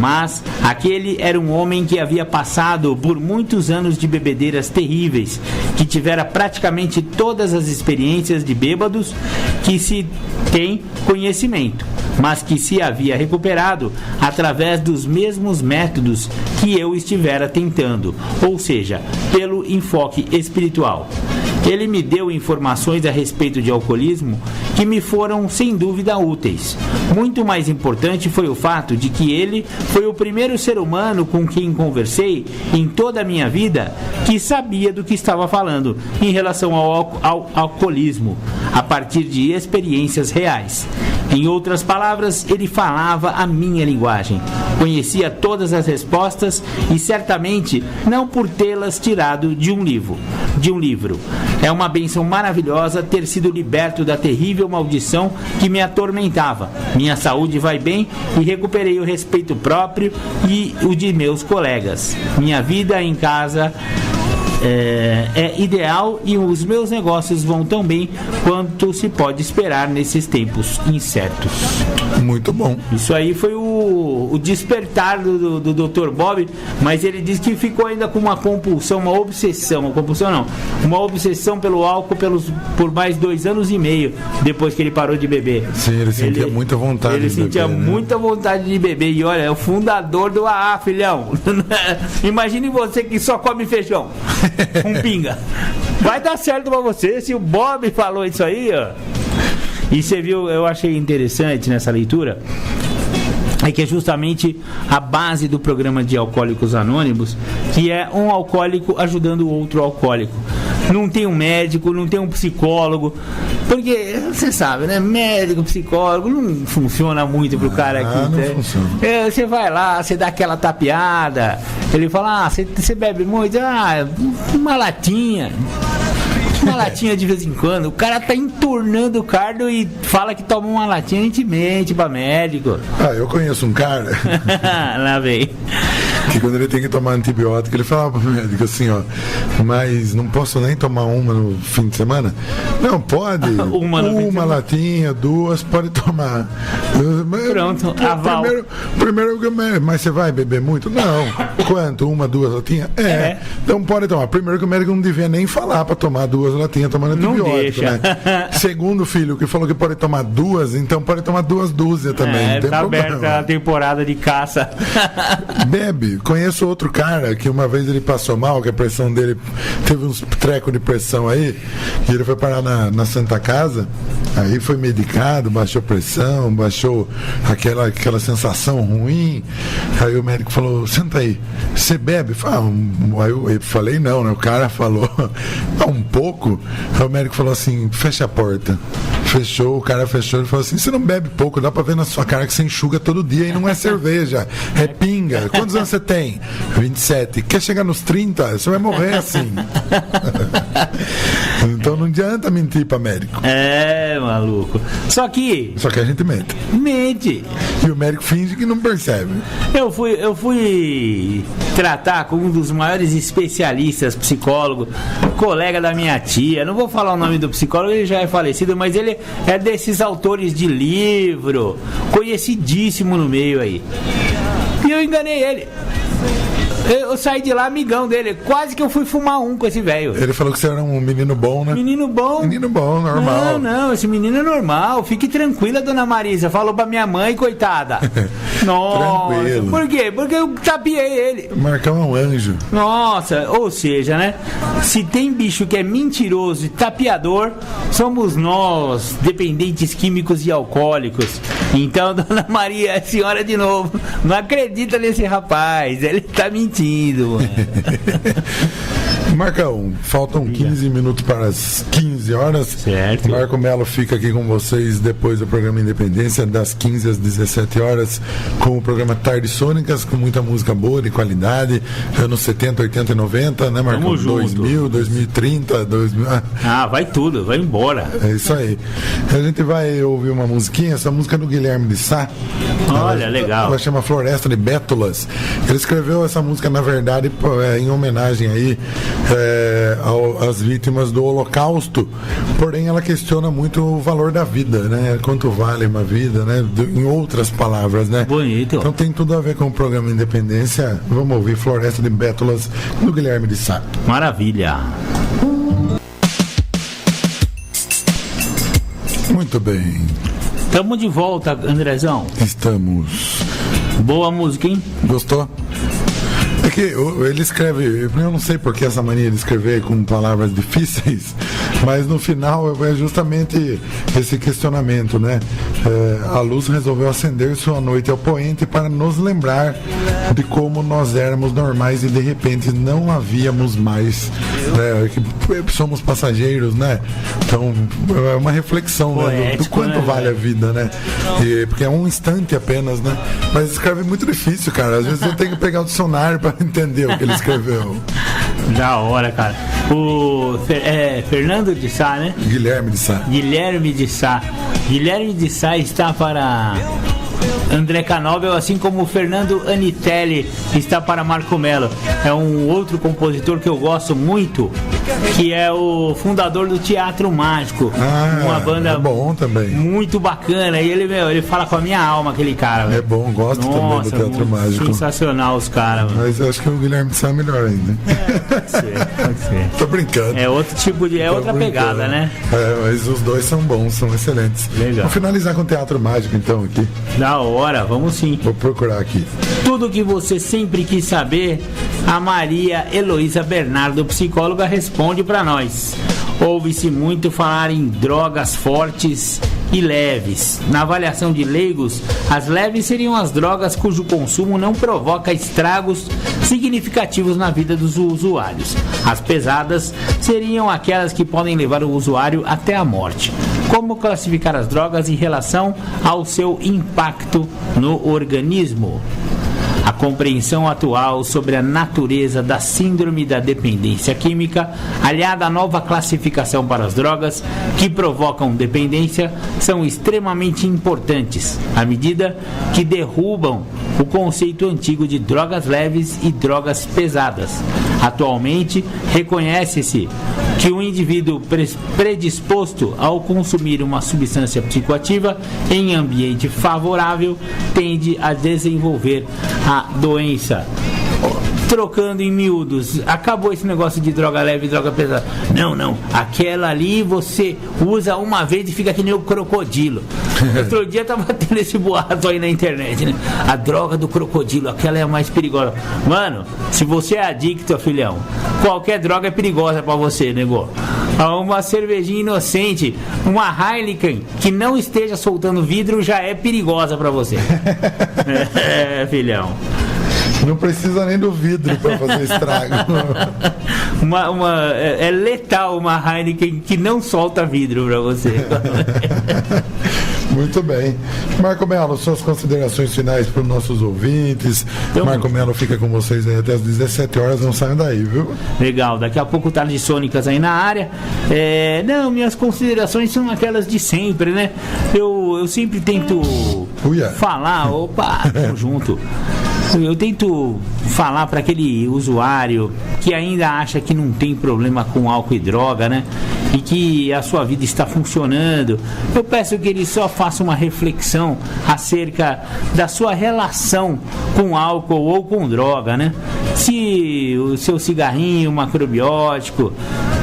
Mas aquele era um homem que havia passado por muitos anos de bebedeiras terríveis, que tivera praticamente todas as experiências de bêbados que se tem conhecimento, mas que se havia recuperado através dos mesmos métodos que eu estivera tentando, ou seja, pelo enfoque espiritual. Ele me deu informações a respeito de alcoolismo que me foram sem dúvida úteis. Muito mais importante foi o fato de que ele foi o primeiro ser humano com quem conversei em toda a minha vida que sabia do que estava falando em relação ao alcoolismo, a partir de experiências reais. Em outras palavras, ele falava a minha linguagem, conhecia todas as respostas e certamente não por tê-las tirado de um livro. É uma bênção maravilhosa ter sido liberto da terrível maldição que me atormentava. Minha saúde vai bem e recuperei o respeito próprio e o de meus colegas. Minha vida em casa é ideal e os meus negócios vão tão bem quanto se pode esperar nesses tempos incertos.
Muito bom.
Isso aí foi o despertar do Dr. Bob, mas ele disse que ficou ainda com uma compulsão, uma obsessão pelo álcool por mais 2 anos e meio depois que ele parou de beber.
Sim, ele sentia muita vontade de beber.
Ele sentia muita vontade de beber. E olha, é o fundador do AA, filhão. Imagine você que só come feijão com pinga. Vai dar certo pra você. Se o Bob falou isso aí, ó. E você viu, eu achei interessante nessa leitura, é que é justamente a base do programa de Alcoólicos Anônimos, que é um alcoólico ajudando o outro alcoólico. Não tem um médico, não tem um psicólogo, porque você sabe, né? Médico, psicólogo não funciona muito pro cara aqui.
Não funciona.
Você vai lá, você dá aquela tapeada, ele fala, você bebe muito? Uma latinha de vez em quando. O cara tá entornando o cardo e fala que toma uma latinha, a gente mente pra médico.
Eu conheço um cara
lá vem,
que quando ele tem que tomar antibiótico, ele fala pro médico assim, ó, mas não posso nem tomar uma no fim de semana? Não, pode. uma latinha, 2, pode tomar.
Pronto, aval.
Primeiro, mas você vai beber muito? Não. Quanto? 1, 2 latinhas? Então pode tomar. Primeiro que o médico não devia nem falar pra tomar 2 latinhas tomando antibiótico, né? Segundo, filho, que falou que pode tomar 2, então pode tomar 2 dúzias também. Não tem
tá
problema.
Aberta a temporada de caça.
Bebe. Conheço outro cara que uma vez ele passou mal, que a pressão dele teve uns trecos de pressão aí, e ele foi parar na Santa Casa, aí foi medicado, baixou pressão, baixou aquela sensação ruim. Aí o médico falou, senta aí, você bebe? Aí eu falei não, né? O cara falou um pouco. Aí o médico falou assim, fecha a porta. Fechou, o cara fechou, ele falou assim, você não bebe pouco, dá pra ver na sua cara que você enxuga todo dia e não é cerveja, é pinga. Quantos anos você tem? 27. Quer chegar nos 30? Você vai morrer assim. Então não adianta mentir pra médico.
Maluco. Só que
a gente mente. E o médico finge que não percebe.
Eu fui tratar com um dos maiores especialistas, psicólogo, colega da minha tia. Não vou falar o nome do psicólogo, ele já é falecido, mas ele é desses autores de livro, conhecidíssimo no meio aí. E eu enganei ele. Eu saí de lá amigão dele. Quase que eu fui fumar com esse velho.
Ele falou que você era um menino bom, né?
Menino bom, normal. Não, esse menino é normal. Fique tranquila, dona Marisa. Falou pra minha mãe, coitada. Nossa. Tranquilo. Por quê? Porque eu tapiei ele.
Marcão é um anjo.
Nossa, ou seja, né? Se tem bicho que é mentiroso e tapeador, somos nós, dependentes químicos e alcoólicos. Então, dona Maria, a senhora de novo, não acredita nesse rapaz. Ele tá mentindo.
Marcão, faltam 15 minutos para as 15 horas.
Certo.
Marco Melo fica aqui com vocês depois do programa Independência, das 15 às 17 horas, com o programa Tardes Sônicas, com muita música boa, de qualidade, anos 70, 80 e 90, né, Marcão?
Tamo junto.
2000, 2030, 2000...
vai tudo, vai embora.
É isso aí. A gente vai ouvir uma musiquinha, essa música é do Guilherme de Sá.
Olha, legal.
Ela chama Floresta de Bétulas. Ele escreveu essa música, na verdade, em homenagem aí às vítimas do Holocausto, porém ela questiona muito o valor da vida, né? Quanto vale uma vida, né? Em outras palavras, né?
Bonito.
Então tem tudo a ver com o programa Independência. Vamos ouvir Floresta de Bétulas do Guilherme de Sá.
Maravilha.
Muito bem.
Estamos de volta, Andrezão.
Estamos.
Boa música, hein?
Gostou? É que ele escreve, eu não sei por que essa mania de escrever com palavras difíceis, mas no final é justamente esse questionamento, né? A luz resolveu acender sua noite ao poente para nos lembrar de como nós éramos normais e de repente não havíamos mais, né? Que somos passageiros, né? Então é uma reflexão, né? Do quanto vale a vida, né? Porque é um instante apenas, né? Mas escreve muito difícil, cara. Às vezes eu tenho que pegar o dicionário para entender o que ele escreveu.
Da hora, cara. O Fernando de Sá, né?
Guilherme de Sá.
Guilherme de Sá. Guilherme de Sá está para André Canóbel, assim como o Fernando Anitelli está para Marco Melo. É um outro compositor que eu gosto muito, que é o fundador do Teatro Mágico. Uma banda
é bom também.
Muito bacana. E ele fala com a minha alma, aquele cara.
É bom, gosto também do Teatro Mágico.
Sensacional os caras.
Mas eu acho que o Guilherme de Sá é melhor ainda.
Pode ser.
Tô brincando.
É outro tipo de... outra pegada, né?
Mas os dois são bons, são excelentes.
Legal.
Vou finalizar com o Teatro Mágico então aqui.
Da hora, vamos sim.
Vou procurar aqui.
Tudo que você sempre quis saber, a Maria Heloísa Bernardo, psicóloga, responde pra nós. Ouve-se muito falar em drogas fortes e leves. Na avaliação de leigos, as leves seriam as drogas cujo consumo não provoca estragos significativos na vida dos usuários. As pesadas seriam aquelas que podem levar o usuário até a morte. Como classificar as drogas em relação ao seu impacto no organismo? A compreensão atual sobre a natureza da síndrome da dependência química, aliada à nova classificação para as drogas que provocam dependência, são extremamente importantes, à medida que derrubam o conceito antigo de drogas leves e drogas pesadas. Atualmente, reconhece-se que o indivíduo predisposto ao consumir uma substância psicoativa em ambiente favorável tende a desenvolver a doença. Trocando em miúdos, acabou esse negócio de droga leve e droga pesada. Não, aquela ali você usa uma vez e fica que nem o crocodilo. Outro dia tava tendo esse boato aí na internet, né? A droga do crocodilo, aquela é a mais perigosa. Mano, se você é adicto, filhão, qualquer droga é perigosa pra você, nego. Uma cervejinha inocente, uma Heineken que não esteja soltando vidro já é perigosa pra você. Filhão.
Não precisa nem do vidro para fazer estrago.
É letal uma Heineken que não solta vidro para você.
Muito bem. Marco Melo, suas considerações finais para os nossos ouvintes. Então, Marco Melo fica com vocês aí até as 17 horas, não saiam daí, viu?
Legal, daqui a pouco Tardes Sônicas aí na área. Minhas considerações são aquelas de sempre, né? Eu sempre tento falar, tamo junto. Eu tento falar para aquele usuário que ainda acha que não tem problema com álcool e droga, né? E que a sua vida está funcionando. Eu peço que ele só faça uma reflexão acerca da sua relação com álcool ou com droga, né? Se o seu cigarrinho macrobiótico,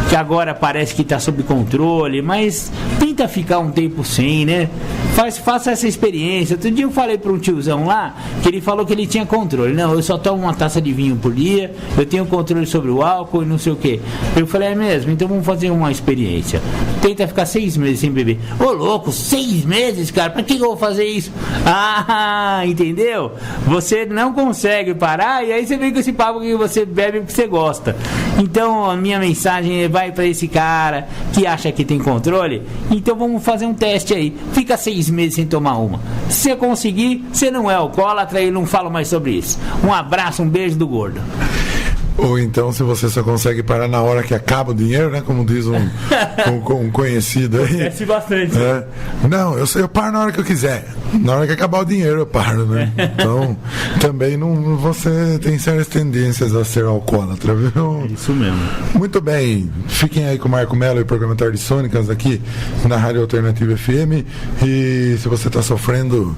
que agora parece que está sob controle, mas tenta ficar um tempo sem, né? Faça essa experiência. Outro dia eu falei para um tiozão lá que ele falou que ele tinha controle. Não, eu só tomo uma taça de vinho por dia, eu tenho controle sobre o álcool e não sei o que. Eu falei, é mesmo? Então vamos fazer uma experiência. Tenta ficar 6 meses sem beber. Ô louco, 6 meses, cara? Pra que eu vou fazer isso? Ah, entendeu? Você não consegue parar e aí você vem com esse papo que você bebe porque você gosta. Então a minha mensagem vai para esse cara que acha que tem controle. Então vamos fazer um teste aí. Fica 6 meses sem tomar uma. Se você conseguir, você não é alcoólatra e não fala mais sobre isso. Um abraço, um beijo do gordo.
Ou então, se você só consegue parar na hora que acaba o dinheiro, né? Como diz um conhecido aí.
Acontece bastante.
Não, eu paro na hora que eu quiser. Na hora que acabar o dinheiro, eu paro, né? Então, também você tem sérias tendências a ser alcoólatra, viu?
Isso mesmo.
Muito bem. Fiquem aí com o Marco Melo e o programa Tardes Sônicas aqui na Rádio Alternativa FM. E se você está sofrendo,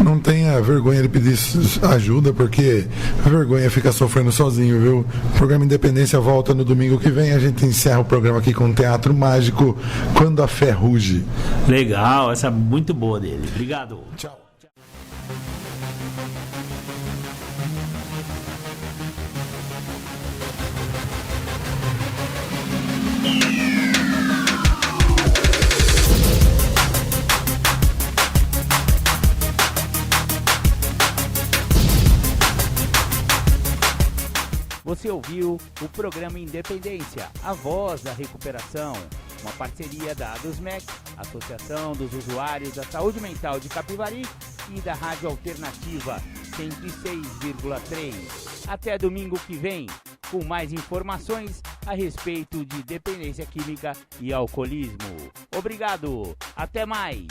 não tenha vergonha de pedir ajuda, porque a vergonha fica sofrendo sozinho, viu? O programa Independência volta no domingo que vem. A gente encerra o programa aqui com o Teatro Mágico, Quando a Fé Ruge.
Legal, essa é muito boa dele. Obrigado.
Tchau.
Você ouviu o programa Independência, a voz da recuperação, uma parceria da ADUSMEC, Associação dos Usuários da Saúde Mental de Capivari, e da Rádio Alternativa 106,3. Até domingo que vem, com mais informações a respeito de dependência química e alcoolismo. Obrigado, até mais!